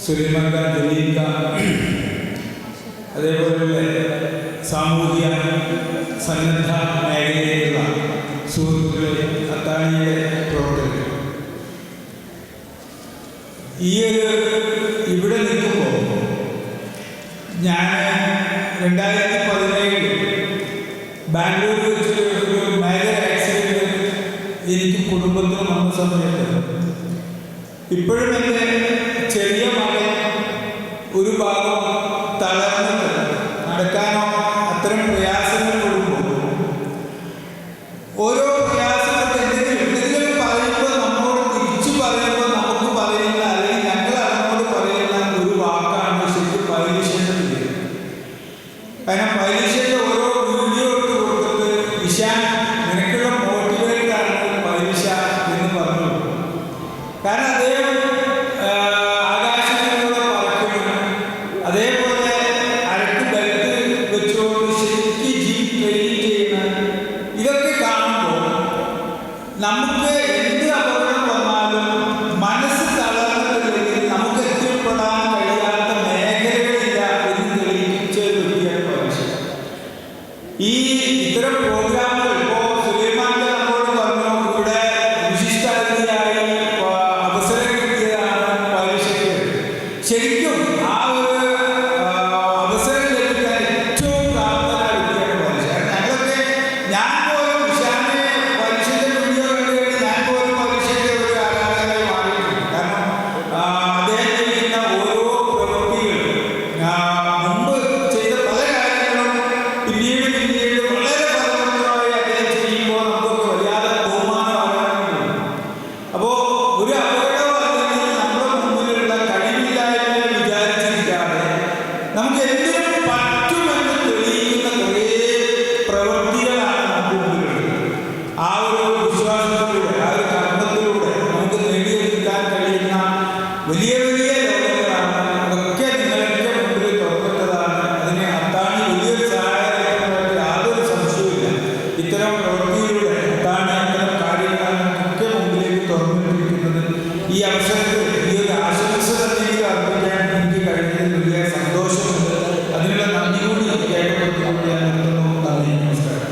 സുലൈമാൻ ജലീൽ, അതേപോലെ സാമൂഹിക സന്നദ്ധ മേഖലയിലുള്ള സുഹൃത്തുക്കളെ, അത്താണിയുടെ പ്രവർത്തകർ, ഈ ഒരു ഇവിടെ നിൽക്കുമ്പോൾ ഞാൻ 2017 ബാംഗ്ലൂരിൽ വെച്ചൊരു മേജർ ആക്സിഡൻറ്റ് എനിക്ക് കുടുംബത്തിന് വന്ന സമയത്ത് ഇപ്പോഴും എൻ്റെ ചെറിയ മകൻ ഒരു ഭാഗം തളർന്നത് നടക്കാനോ അത്തരം പ്രയാസങ്ങൾ കൊടുക്കുമ്പോൾ ഓരോ പ്രയാസങ്ങൾക്ക് എന്തെങ്കിലും പറയുമ്പോൾ നമ്മോട് തിരിച്ചു പറയുമ്പോൾ നമുക്ക് പറയുന്ന അല്ലെങ്കിൽ ഞങ്ങൾ അതിനോട് പറയുന്ന ഒരു വാക്കാണ് ശരിക്കും പരീക്ഷയുടെ പേര്. കാരണം പരീക്ഷയുടെ ഓരോ വീഡിയോ എടുത്ത് കൊടുത്തിട്ട് ഇഷാൻ നിനക്കുള്ള മോട്ടിവേറ്റാണ് പരീക്ഷ എന്ന് പറഞ്ഞു. കാരണം അദ്ദേഹം ആകാശത്തിലൂടെ പറക്കുന്നു, അതേപോലെ അരക്ക് ബെൽറ്റ് വെച്ചുകൊണ്ട് ശരിക്കും ജീപ്പ് ട്രെയിനിങ് ചെയ്യുന്ന ഇതൊക്കെ കാണുമ്പോൾ നമുക്ക് എന്ത് അപകടം വന്നാലും മനസ്സ് തളർന്നില്ലെങ്കിൽ നമുക്ക് എത്തിപ്പെടാൻ കഴിയാത്ത മേഖലകളില്ല എന്ന് തെളിയിച്ച ഒരു വ്യക്തിയാണ് പരീക്ഷ. ഈ ഇത്തരം പ്രോഗ്രാമുകൾ ഇപ്പോൾ സുലൈമാന്റെ നമ്മോട് പറഞ്ഞു, ഇവിടെ വിശിഷ്ടാതിഥിയായി അവസരം കിട്ടിയതാണ് പരീക്ഷയ്ക്ക്. ശരിക്കും ആ ഒരു അവസരം ലഭിക്കാൻ ഏറ്റവും പ്രാപ്തനായ വ്യക്തിയാണ് പരീക്ഷ. ഞങ്ങളൊക്കെ ഞാൻ പോലും വിശാലിനെ പരീക്ഷയുടെ വീഡിയോ കണ്ടുകഴിഞ്ഞ് ഞാൻ പോലും പരീക്ഷയുടെ ഒരു ആരാധകനായി മാറിയിട്ടുണ്ട്. കാരണം അദ്ദേഹം ചെയ്യുന്ന ഓരോ പ്രവൃത്തികളും മുമ്പ് ചെയ്ത പല കാര്യങ്ങളും പിന്നീട് വളരെ ഫലപ്രദമായി അദ്ദേഹം ചെയ്യുമ്പോൾ നമുക്കൊക്കെ വല്ലാതെ ബഹുമാനമാകാറുണ്ട്. അപ്പോൾ ഒരു അപകടം അല്ലെങ്കിൽ നമ്മുടെ മുമ്പിലുള്ള കഴിവില്ലായ്മയെ വിചാരിച്ചിരിക്കാതെ നമുക്ക് എന്തിനും പറ്റുമെന്ന് തെളിയിക്കുന്ന കുറേ പ്രവൃത്തികളാണ് നമുക്ക് മുമ്പിലുള്ളത്. ആ ഒരു വിശ്വാസത്തിലൂടെ, ആ ഒരു കർമ്മത്തിലൂടെ നമുക്ക് നേടിയെടുക്കാൻ കഴിയുന്ന വലിയ വലിയ ലോകങ്ങളാണ്. അതൊക്കെ നിങ്ങളൊക്കെ മുമ്പിൽ തുറന്നിട്ടതാണ്. അതിന് അത്താണി വലിയൊരു സഹായമായിട്ട് യാതൊരു സംശയവുമില്ല. ഇത്തരം പ്രവൃത്തിയിലൂടെ അത്താണി അത്തരം കാര്യങ്ങളാണ് ഒക്കെ മുമ്പിലേക്ക് തുറന്നിട്ടിരിക്കുന്നത്. ഈ അവസരത്തിൽ ഈ ഒരു ആശംസ തന്നെ എനിക്ക് അർപ്പിക്കാൻ എനിക്ക് കഴിഞ്ഞതിൽ വലിയ സന്തോഷമുണ്ട്. അതിനുള്ള നന്ദി കൂടി രേഖപ്പെടുത്തിക്കൊണ്ട് ഞാൻ നിർത്തുന്നു. നന്ദി, നമസ്കാരം.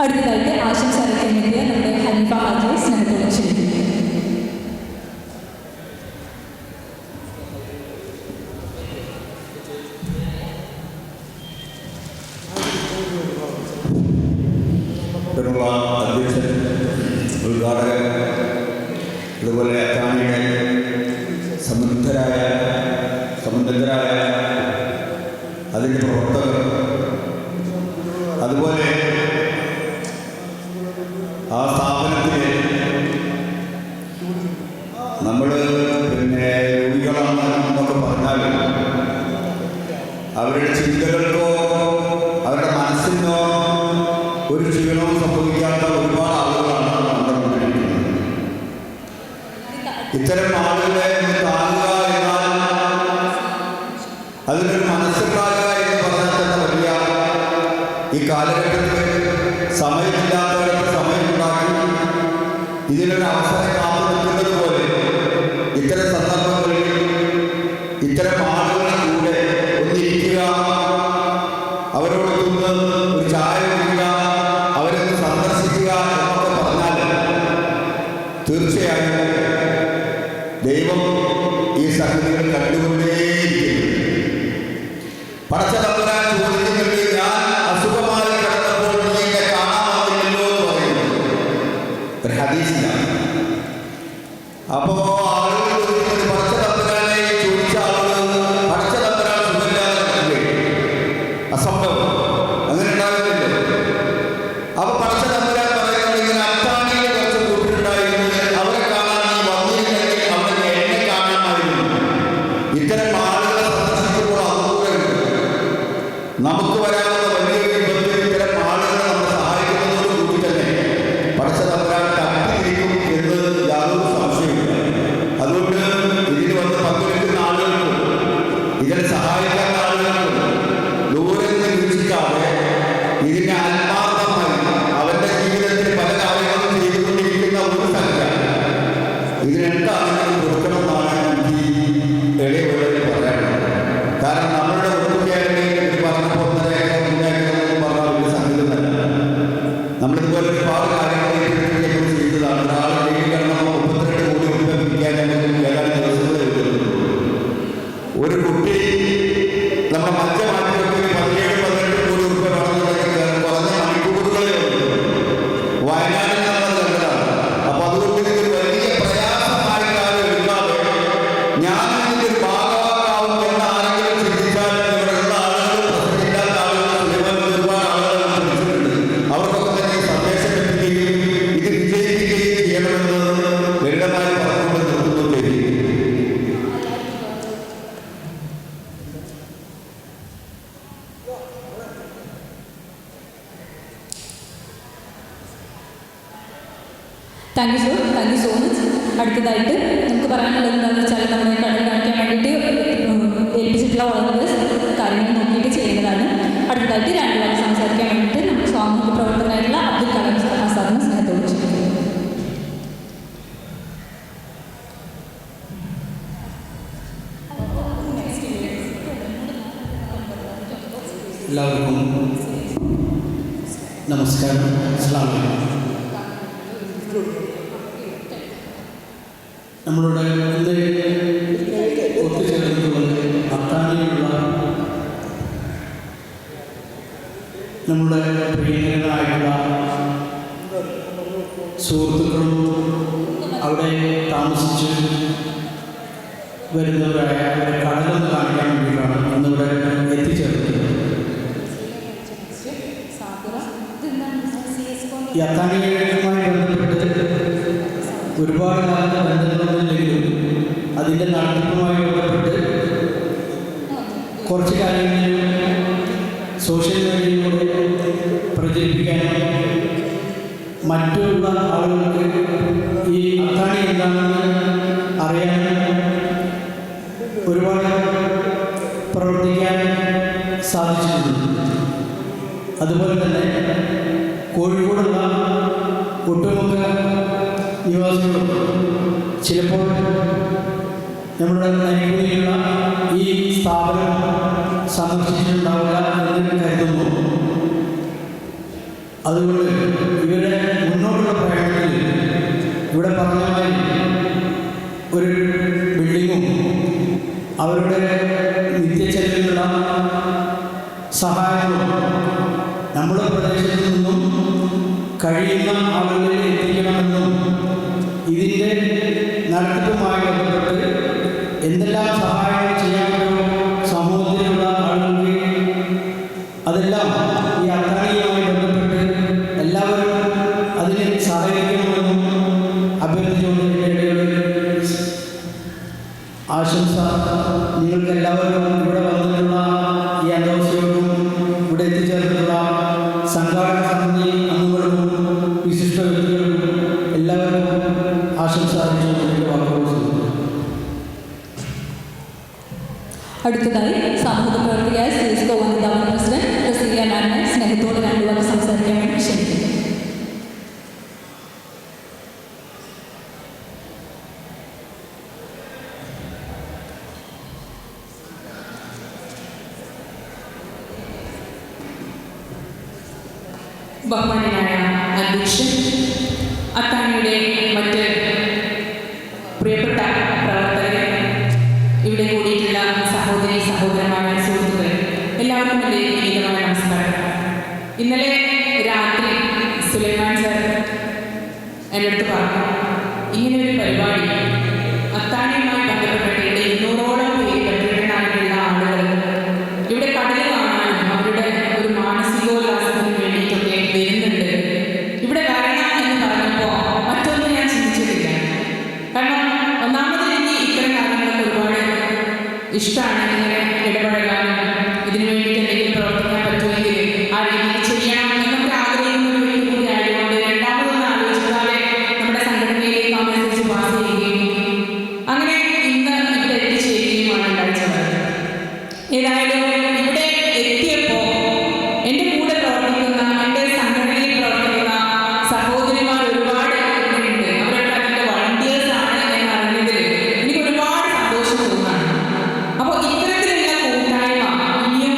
അടുത്തതായിട്ട് ആശംസ അറിയിക്കാൻ എത്തിയ നമ്മുടെ ഹനീഫ ഹാജിയെ സ്നേഹത്തോടെ ക്ഷണിക്കുന്നു. ുള്ള അധ്യക്ഷൻ, ഉദ്ഘാടകൻ, അതുപോലെ അത്താണിയുടെ സന്നദ്ധരായ അതിൻ്റെ പ്രവർത്തകർ, അതുപോലെ ആ സ്ഥാപനത്തിൽ നമ്മൾ രോഗികളാണ് എന്നൊക്കെ പറഞ്ഞാലും അവരുടെ ചിന്തകൾക്കോ അവരുടെ മനസ്സിനോ ഒരു ക്ഷീണവും സംഭവിക്കാത്ത ഒരുപാട് ആളുകളാണ് നമ്മുടെ മുന്നിലിരിക്കുന്നത്. ഇത്തരം ആളുകളെ കാണുക എന്നാൽ അതിനൊരു മനസ്സുണ്ടാകുക എന്ന് പറഞ്ഞാൽ തന്നെ വലിയ ഈ കാലഘട്ടത്തിൽ സമയമില്ലാത്തവർക്ക് സമയമുണ്ടാക്കി ഇതിനൊരു അവസരം കാത്തു നിൽക്കുന്നത് പോലെ ഇത്തരം സന്ദർഭങ്ങളിൽ ഇത്തരം ആളുകളുടെ കൂടെ ഒന്നിരിക്കുക, അവരോടൊന്ന് ഒരു ചായ കുടിക്കുക, അവരൊന്ന് സന്ദർശിക്കുക എന്നൊക്കെ പറഞ്ഞാൽ തീർച്ചയായും ദൈവം ഈ സംഗതികൾ കണ്ടുകൊണ്ടേയിരിക്കുന്നു. പടച്ച തമ്പുരാൻ ചോദിക്കുന്നുണ്ട്, ഞാൻ അസുഖമായി കിടന്നപ്പോൾ നീ എന്നെ കാണാമാവില്ലല്ലോ എന്ന് പറയുന്നു ഒരു ഹദീസിലാണ്. അപ്പോ ആളുകൾ ചോദിക്കുന്നത്, പടച്ച തമ്പുരാനെ ചോദിച്ച ആളുകൾ പടച്ച തമ്പുരാൻ സുഖമില്ലാതെ അസംഭവം അങ്ങനെ ഉണ്ടാകുന്നില്ല. അപ്പൊ പടച്ച തമ്പുരാൻ പറയുന്നത്, ഇങ്ങനെ അത്താണിയിൽ കുറച്ച് കൂട്ടിട്ടുണ്ടായിരുന്നു, അവരെ കാണാൻ നീ വന്നിരുന്നെങ്കിൽ അവർക്ക് എന്നെ കാണാമായിരുന്നു. ഇത്തരം ആളുകളെ സന്ദർശിക്കുമ്പോൾ അതുകൂടെ നമുക്ക് വരാവുന്ന വലിയൊരു വിപത്തിൽ ഇത്തരം ആളുകളെ നമ്മൾ സഹായിക്കുന്നതോടുകൂടി തന്നെ പടച്ച തമ്പുരാൻ തപ്പിയിരിക്കും എന്ന് യാതൊരു സംശയമില്ല. അതുകൊണ്ട് ഇതിന് വന്ന് പങ്കെടുക്കുന്ന ആളുകൾക്കും ഇതിനെ സഹായിക്കുന്ന ആളുകൾക്കും ദൂരെ നിന്ന് വീക്ഷിക്കാതെ ഇതിനെ ആത്മാർത്ഥമായി അവന്റെ ജീവിതത്തിൽ പല കാര്യങ്ങളും ചെയ്തുകൊണ്ടിരിക്കുന്ന ഒരു സംഖ്യ ഇതിനെന്താണെങ്കിലും കൊടുക്കണമെന്നാണ് എനിക്ക് എളിയവരോട് പറയാനുള്ളത്. കാരണം നമ്മളുടെ ഒത്തുചേരലിൽ പറഞ്ഞപ്പോൾ മുന്നേറ്റം പറഞ്ഞ ഒരു സംഗതി തന്നെ നമ്മളിതുപോലെ ഒരുപാട് കാര്യങ്ങൾ ചെയ്തതാണ്. ഒരാൾ ജയിലിൽ 32 കോടി രൂപ പിടിക്കാൻ ഏതാനും ദിവസങ്ങളെ എഴുതുന്നു. ഒരു കുട്ടി നമ്മുടെ മജ്ജ മാറ്റി 17-18 കോടി രൂപ വേണമെന്നുണ്ടെങ്കിൽ കുറഞ്ഞ മണിക്കൂറുകളേ ഉള്ളൂ. വയനാട്ടിൽ നമ്മൾ കണ്ടതാണ്. അപ്പൊ അതുകൊണ്ട് ഇതിന് വലിയ പ്രയാസമായിട്ടാണ് എടുക്കാതെ ഞാൻ ഇതിന്റെ ഒരു ഭാഗമാക്കാവും എന്ന് ആരെങ്കിലും ചിന്തിച്ചാൽ ഇവിടെയുള്ള ആളുകൾ, പ്രസംഗിക്കാത്ത ആളുകൾ, ഒരുപാട് ആളുകൾ വിളിച്ചിട്ടുണ്ട്. അവർക്കൊക്കെ തന്നെ ഈ സന്ദേശം എത്തിക്കുകയും ഇത് വിജയിപ്പിക്കുകയും ചെയ്യണമെന്ന് ലളിതമായി പറഞ്ഞുകൊണ്ട് നിർത്തുന്നു. Thank you so much. അടുത്തതായിട്ട് നമുക്ക് പറയാനുള്ളത് എന്താണെന്ന് വെച്ചാൽ നമ്മുടെ കടൽ കാണിക്കാൻ വേണ്ടിയിട്ട് ഏൽപ്പിച്ചിട്ടുള്ള വളർന്നേഴ്സ് കാര്യങ്ങൾ നോക്കിയിട്ട് ചെയ്യുന്നതാണ്. അടുത്തതായിട്ട് 2 വാക്ക് സംസാരിക്കാൻ വേണ്ടിയിട്ട് നമ്മുടെ സാമൂഹിക പ്രവർത്തകനായിട്ടുള്ള അബ്ദുൽ കലാം ആസാദിനെ സ്നേഹത്തോട് ക്ഷണിക്കുന്നു. എല്ലാവർക്കും നമസ്കാരം. അസ്സലാമു അലൈക്കും. നമ്മളുടെ ഒത്തുചേർന്നിട്ടുള്ളത് അത്താണിയിലുള്ള നമ്മുടെ പ്രിയങ്കരനായിട്ടുള്ള സുഹൃത്തുക്കളും അവിടെ താമസിച്ച് വരുന്നവരായ അവരെ കടലൊന്ന് കാണിക്കാൻ വേണ്ടിയിട്ടാണ് ഇന്നിവിടെ എത്തിച്ചേർന്നത്. ഈ അത്താണിയുമായി ബന്ധപ്പെട്ട് ഒരുപാട് കാലത്തെ ബന്ധങ്ങളൊന്നുമില്ലെങ്കിലും അതിൻ്റെ നടത്തിപ്പുമായി ബന്ധപ്പെട്ട് കുറച്ച് കാര്യങ്ങൾ സോഷ്യൽ മീഡിയയിലൂടെ പ്രചരിപ്പിക്കാനും മറ്റുള്ള ആളുകൾക്ക് ഈ അത്താണി എന്താണെന്ന് അറിയാനും ഒരുപാട് പ്രവർത്തിക്കാൻ സാധിച്ചിട്ടുണ്ട്. അതുപോലെ തന്നെ കോഴിക്കോടുള്ള ഒട്ടുമുക്ക നിവാസികളും ചിലപ്പോൾ നമ്മുടെ നൈപുണ്യമുള്ള ഈ സ്ഥാപനം സന്ദർശിച്ചിട്ടുണ്ടാവില്ല എന്ന് കരുതുന്നു. അതുകൊണ്ട് ഇവരുടെ മുന്നോട്ടുള്ള പ്രയാണത്തിൽ ഇവിടെ പറഞ്ഞ മാതിരി ഒരു ബിൽഡിങ്ങും അവരുടെ നിത്യചെലവിലുള്ള സഹായങ്ങളും നമ്മുടെ പ്രദേശത്തു നിന്നും കഴിയുന്ന ആളുകളിൽ എത്തിക്കണമെന്നും ഇതിൻ്റെ നടത്തിപ്പുമായി ബന്ധപ്പെട്ട് എന്തെല്ലാം സഹായങ്ങൾ ചെയ്യാൻ പറ്റുമോ സമൂഹത്തിലുള്ള ആളുകൾക്ക് അതെല്ലാം ഈ അത്താണിയുമായി ബന്ധപ്പെട്ട് എല്ലാവരും അതിനെ സഹകരിക്കണമെന്നും അഭ്യർത്ഥിച്ചുകൊണ്ട് ആശംസ. നിങ്ങൾക്ക് എല്ലാവരും ഇവിടെ വന്നിട്ടുള്ള ഈ അന്തോഷവും ഇവിടെ എത്തിച്ചേർന്നിട്ടുള്ള സംഘാടക സമിതി അംഗങ്ങളും വിശിഷ്ട വ്യക്തികളും എല്ലാവരും ആശംസ അറിയിച്ചു. എനിക്ക് വാക്കുകൾ ശ്രദ്ധിക്കും. അടുത്തതായി സാമൂഹിക പ്രവർത്തകയായ CSCO വനിതാ പ്രസിഡന്റ് റസീലിയ മാമിനെ സ്നേഹത്തോടെ രണ്ടു വാക്ക് സംസാരിക്കാൻ വേണ്ടി ക്ഷണിക്കുന്നു. ബഹുമാന്യനായ അധ്യക്ഷൻ, അത്താണിയുടെ മറ്റ് പ്രിയപ്പെട്ട പ്രവർത്തകരെ, ഇവിടെ കൂടിയിട്ടുള്ള സഹോദരി സഹോദരന്മാരായ സുഹൃത്തുക്കളെ, എല്ലാവർക്കും എൻ്റെ വിനീതമായ നമസ്കാരം. ഇന്നലെ രാത്രി സുലൈമാൻ സാർ എൻ്റെ അടുത്ത് പറഞ്ഞു, ഇങ്ങനെയൊരു പരിപാടി അത്താണിയുമായി ബന്ധപ്പെട്ടിട്ട് ഇവിടെ 200ഓളം പേര് പറ്റിയിട്ടുള്ള ആളുകൾ ഇവിടെ കടൽ കാണാനും അവരുടെ ഒരു മാനസികോല്ലാസത്തിന് വേണ്ടിയിട്ടൊക്കെ വരുന്നുണ്ട്. ഇവിടെ വരണം എന്ന് പറഞ്ഞപ്പോൾ മറ്റൊന്നും ഞാൻ ചിന്തിച്ചിട്ടില്ല. കാരണം ഒന്നാമത് എനിക്ക് ഇത്തരം കാര്യങ്ങളൊക്കെ ഒരുപാട് ഇഷ്ടമാണ്. ഇങ്ങനെ ഇടപഴകാനും ഇതിനു വേണ്ടിയിട്ട് എന്തെങ്കിലും പ്രവർത്തിക്കാൻ പറ്റുമെങ്കിൽ ആ രീതിയിൽ ചെയ്യണം എന്നൊക്കെ ആഗ്രഹിക്കുന്ന ഒരു വ്യക്തി കൂടി ആയതുകൊണ്ട് രണ്ടാമതൊന്നും ആലോചിക്കാതെ നമ്മുടെ സംഘടനയിലേക്ക് ആ മെസ്സേജ് പാസ് ചെയ്യുകയും അങ്ങനെ ഇന്ന് ഇവിടെ എത്തിച്ചേരുകയുമാണ് ഉണ്ടായത്. ഏതായാലും ഇവിടെ എത്തിയപ്പോൾ എൻ്റെ കൂടെ പ്രവർത്തിക്കുന്ന, എൻ്റെ സംഘടനയിൽ പ്രവർത്തിക്കുന്ന സഹോദരിമാർ ഒരുപാട് ഉണ്ട്. അവരൊക്കെ അതിൻ്റെ വളണ്ടിയേഴ്സാണ് എന്ന് അറിഞ്ഞതിൽ എനിക്ക് ഒരുപാട് സന്തോഷം തോന്നുകയാണ്. അപ്പോൾ ഇത്തരത്തിലുള്ള കൂട്ടായ്മ ഇനിയും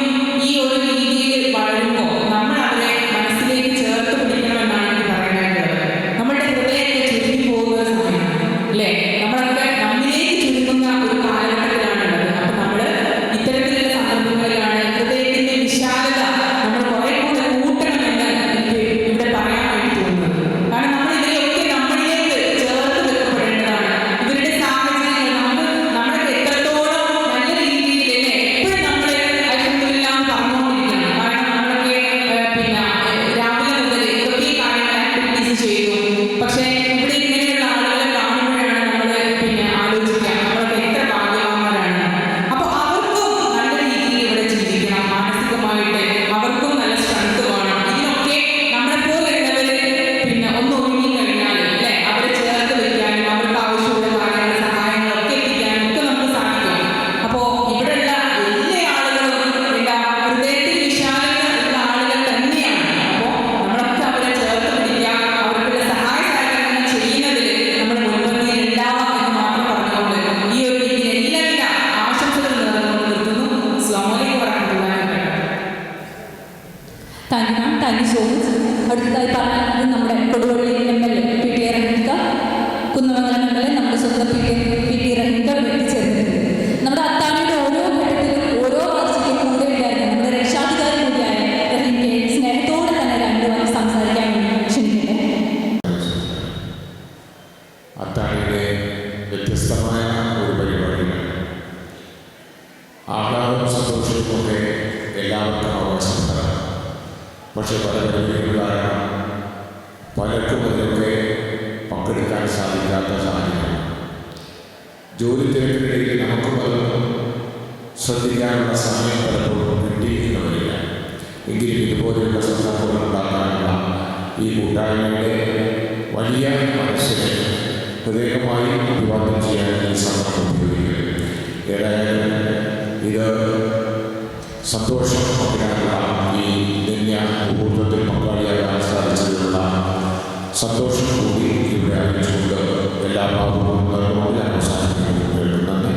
ഈ ഒരു രീതിയിൽ വളരുമ്പോൾ നമ്മൾ അവരെ മനസ്സിലേക്ക് ചേർത്ത് പിടിക്കണമെന്നാണ് എനിക്ക് പറയാനായിട്ടുള്ളത്. നമ്മുടെ ഹൃദയമൊക്കെ ചുരുങ്ങി പോകുന്ന സമയം അല്ലേ, നമ്മളൊക്കെ നമ്മിലേക്ക് ചുരുങ്ങുന്ന ഒരു കാലഘട്ടത്തിലാണുള്ളത്. അപ്പം നമ്മൾ ഇത്തരത്തിലുള്ള സന്ദർഭങ്ങളിലാണ് ഹൃദയത്തിന്റെ വിശാലത നമ്മൾ കുറെ കൂടെ കൂട്ടണമെന്ന് എനിക്ക് ഇവിടെ പറയാൻ വേണ്ടി തോന്നുന്നത്. കാരണം നമ്മൾ ഇതിലൊക്കെ നമ്മളിലേക്ക് ചേർത്ത് വെക്കപ്പെടേണ്ടതാണ്. ഇവരുടെ സാഹചര്യങ്ങൾ നമ്മളൊക്കെ എത്രത്തോളം നല്ല രീതിയിൽ എപ്പോഴും നമ്മൾ അൽഹംദുലില്ലാഹ് പറഞ്ഞുകൊണ്ടിരിക്കണം. കാരണം നമ്മളൊക്കെ രാവിലെ മുതൽ ഇതൊക്കെ കാര്യങ്ങൾ ആക്ടിവിറ്റീസ് ചെയ്യുന്നു. പക്ഷേ ഇവിടെ ഇങ്ങനെയുള്ള ആളുകളെ കാണുമ്പോഴാണ് നമ്മൾ ആലോചിക്കുക നമ്മളൊക്കെ എത്ര ഭാഗ്യവാന്മാരാണ്. അപ്പോൾ അവർക്കും നല്ല രീതിയിൽ ഇവിടെ ചിന്തിക്കണം. മാനസികമായിട്ട് അവർക്കും നല്ല സ്ട്രെങ്ത് വേണം. ഇതിനൊക്കെ നമ്മളെപ്പോലുള്ളവർ ഒന്ന് ഒതുങ്ങി കഴിഞ്ഞാൽ അല്ലേ, അവരെ ചേർത്ത് വെക്കാനും അവർക്ക് ആവശ്യമുള്ള കാര്യങ്ങൾ സഹായങ്ങളൊക്കെ എത്തിക്കാനും ഒക്കെ നമുക്ക് സാധിക്കും. അപ്പോൾ ഇവിടെയുള്ള എല്ലാ ആളുകളും ഹൃദയത്തിൽ വിശാലത ഉള്ള ആളുകൾ തന്നെയാണ്. അപ്പോൾ നമ്മളൊക്കെ അവരെ ചേർത്ത് പിടിക്കുക, അവർക്കുള്ള സഹായ സഹകരണങ്ങൾ ചെയ്യുന്നതിൽ നമ്മൾ മുൻപന്തിയിൽ ഉണ്ടാവാം എന്ന് മാത്രം പറഞ്ഞുകൊണ്ട് ഈ ഒരു രീതിയിൽ എല്ലാവിധ ആശംസകൾ നേർന്നുകൊണ്ട് നിർത്തുന്നു. അസ്സലാമു അലൈക്കും വറഹ്മത്തുള്ളാഹി വബറകാതുഹു. Thank you ma'am, thank you so much. അടുത്തതായി പറയാനുള്ളത് നമ്മുടെ Koduvally MLA PT റഹീക, Kunnamangalam MLA നമ്മുടെ സ്വന്തം PT റഹീക എത്തിച്ചേർന്നിട്ടുണ്ട്. നമ്മുടെ അത്താണിയുടെ ഓരോ ഘട്ടത്തിലും ഓരോ വർഷത്തിലും കൂടെ ഉണ്ടായിരുന്ന നമ്മുടെ രക്ഷാധികാരി കൂടിയായ റഹീമയെ സ്നേഹത്തോടെ തന്നെ രണ്ടു വാക്ക് സംസാരിക്കാൻ വേണ്ടി ക്ഷണിക്കട്ടെ. അത്താണിയുടെ വ്യത്യസ്തമായ ഒരു പരിപാടിയാണ്. ആഹ്ലാദവും സന്തോഷവുമൊക്കെ എല്ലാവർക്കും അവകാശപ്പെട്ടതാണ്. പക്ഷേ പല പരിപാടികൾ കാരണം പലർക്കും അതിലൊക്കെ പങ്കെടുക്കാൻ സാധിക്കാത്ത സാഹചര്യം. ജോലി തിരക്കിനിടയിൽ നമുക്കും അത് ശ്രദ്ധിക്കാനുള്ള സമയം പലപ്പോഴും കിട്ടിയിരിക്കുന്നവരില്ല. എങ്കിലും ഇതുപോലെയുള്ള സന്ദർഭങ്ങൾ ഉണ്ടാക്കാനുള്ള ഈ കൂട്ടായ്മയുടെ വലിയ മനസ്സിനെ ഹൃദയമായി അഭിവാദ്യം ചെയ്യാൻ ഈ സന്ദർഭം ഉപയോഗിക്കുന്നത്. ഏതായാലും ഇത് സന്തോഷം പങ്കിടാനുള്ള ഈ ധന്യ മുഹൂർത്തത്തിൽ പങ്കാളിയാകാൻ സാധിച്ചതിലുള്ള സന്തോഷം കൂടി ഇവിടെ അറിയിച്ചുകൊണ്ട് എല്ലാ ഭാഗവും നിർമ്മാണം അവസാനിപ്പിക്കുന്നു. നന്ദി.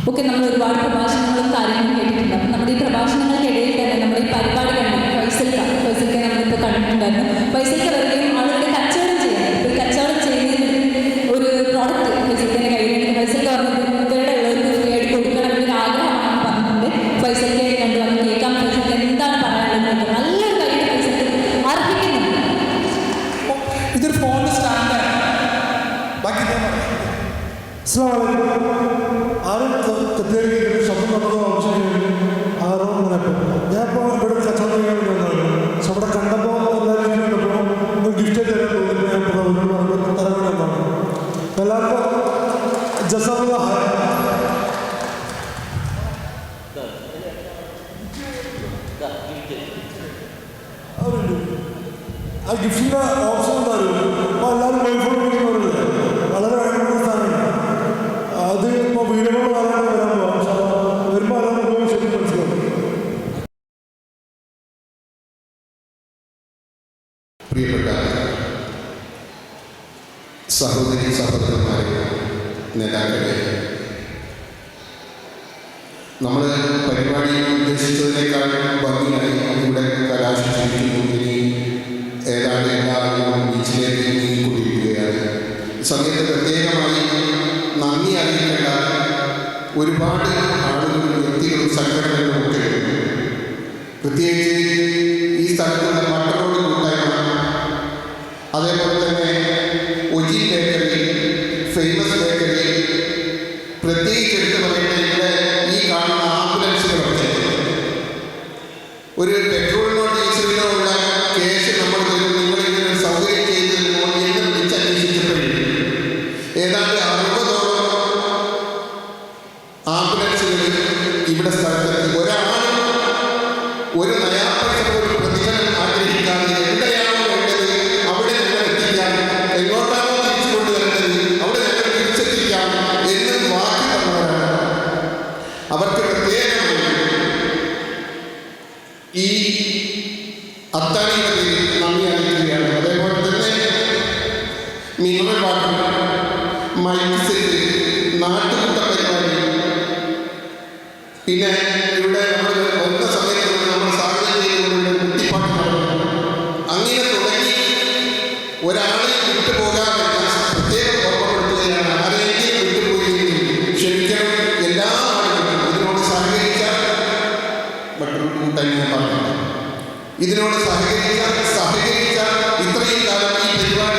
ഒക്കെ നമ്മൾ ഒരുപാട് പ്രഭാഷണങ്ങളും കാര്യങ്ങളും കേട്ടിട്ടുണ്ട്. അപ്പം നമ്മുടെ ഈ പ്രഭാഷണങ്ങൾക്കിടയിൽ തന്നെ നമ്മുടെ ഈ പരിപാടി കണ്ടു ഫൈസൽക്ക നമ്മളിപ്പോൾ കണ്ടിട്ടുണ്ടായിരുന്നു. ഫൈസൽക്ക വരികയും ആളുകളുടെ കച്ചവടം ചെയ്യാൻ, ഇപ്പോൾ ഈ കച്ചവടം ചെയ്യുന്നതിന് ഒരു പ്രോഡക്റ്റ് ഫൈസൽക്കൻ്റെ കയ്യിലുണ്ട്. ഫൈസൽക്ക പറഞ്ഞത് ഇവരുടെ ഉള്ളവർക്ക് ഫ്രീ ആയിട്ട് കൊടുക്കണം എന്നൊരു ആഗ്രഹമാണ് പറഞ്ഞിട്ടുണ്ട്. ഫൈസൽക്കയെ കണ്ടു വന്ന് കേൾക്കാം. ഫൈസൽക്ക എന്താണ് പറയാനുള്ളത്? നല്ലൊരു കയ്യിൽ ഫൈസൽക്ക് അർഹിക്കുന്നുണ്ട്. ഇതൊരു ഫോണിൽ സ്റ്റാൻഡാണ്. ബാക്കി ആരും തെറ്റിദ്ധരിക്കുന്ന ശബ്ദം നമ്മളോ ആരോ ഞാനിപ്പോൾ ഇവിടെ കച്ചവടം ചെയ്യാൻ വന്നതാണ്. പക്ഷെ അവിടെ കണ്ടപ്പോൾ എല്ലാവരും കണ്ടപ്പോൾ ഗിഫ്റ്റ് തരാൻ തോന്നിയിട്ട് ഞാൻ തരാമെന്നാണ്. എല്ലാവർക്കും ജസാമുള്ള ആ ഗിഫ്റ്റിൻ്റെ ഓപ്ഷൻ എന്തായാലും ഇപ്പോൾ എല്ലാവരും വൈഫോൺ ഉപയോഗിക്കുന്നവരില്ല, വളരെ വേണ്ടപ്പെട്ട സ്ഥാനമാണ് അത്. ഇപ്പോൾ വീടുകളിൽ വരാൻ പോകും, പക്ഷേ വരുമ്പോൾ എല്ലാവരും ഉപയോഗിച്ച് മനസ്സിലാവും. പ്രിയപ്പെട്ട സഹോദരി സഹോദരന്മാരെ, നേതാക്കളെ, നമ്മൾ പരിപാടി ഉദ്ദേശിച്ചതിനേക്കാൾ ഭംഗിയായി ഇവിടെ കലാശിച്ചിരിക്കുന്നു. ഇനി ഏതാണ്ട് എല്ലാവരും ബീച്ചിലേക്ക് നീങ്ങിക്കൊണ്ടിരിക്കുകയാണ്. സമയത്ത് പ്രത്യേകമായി നന്ദി അറിയിക്കേണ്ട ഒരുപാട് ആളുകളും വ്യക്തികളും സംഘടനകളും ഒക്കെ ഉണ്ട്. പ്രത്യേകിച്ച് ഈ സ്ഥലത്തുള്ള മട്ടറോഡ് കൂട്ടായ്മ, അതേപോലെ തന്നെ ഒജി ബേക്കറി, ഫേമസ് ബേക്കറി, പ്രത്യേകിച്ച് എടുത്ത് പറയേണ്ട ഇവിടെ ഈ കാണുന്ന ആംബുലൻസുകളൊക്കെ ഒരു പെട്രോളിനോ ഡീസലിനോ ഉള്ള കേസ് നമ്മൾ തരും, നിങ്ങളിങ്ങനെ ഒരു സൗകര്യം ചെയ്തു തരുമോ എന്ന് വിളിച്ചന്വേഷിച്ചപ്പോഴും ഏതാണ്ട് 60ഓളം ആംബുലൻസുകൾ ഇവിടെ സ്ഥലത്തെത്തി. ഒരാളും ഒരു നയാപൈസ പോലും പ്രതിഫലം ആഗ്രഹിക്കാതെ എവിടെയാണോ വേണ്ടത് അവിടെ ഞങ്ങൾ എത്തിക്കാം, എങ്ങോട്ടാണോ തിരിച്ചു കൊണ്ടുവരേണ്ടത് അവിടെ ഞങ്ങൾ തിരിച്ചെത്തിക്കാം എന്ന് വാക്ക് തന്നവരാണ്. അവർക്ക് പ്രത്യേകമായി ഈ അത്താണിയുടെ പേരിൽ നന്ദി അറിയിക്കുകയാണ്. അതേപോലെ തന്നെ മിനറൽ വാട്ടർ, മൈക്ക് സെറ്റ്, നാട്ടുകൂട്ട പരിപാടി, പിന്നെ ഇവിടെ നമ്മൾ വന്ന സമയത്ത് നമ്മൾ സാധനം ചെയ്തുകൊണ്ട് കുട്ടിപ്പാട്ട് നടന്നു. അങ്ങനെ തുടങ്ങി ഒരാളെ വിട്ടുപോകാൻ പ്രത്യേകം ഓർമ്മപ്പെടുത്തുകയാണ്. ആരെങ്കിലും വിട്ടുപോയെങ്കിൽ ക്ഷമിക്കണം. എല്ലാ ആളുകളും ഇതിനോട് സഹകരിച്ച മറ്റൊരു കൂട്ടായ്മ പറഞ്ഞു, ഇതിനോട് സഹകരിച്ച ഇത്രയും കാലം ഈ പരിപാടി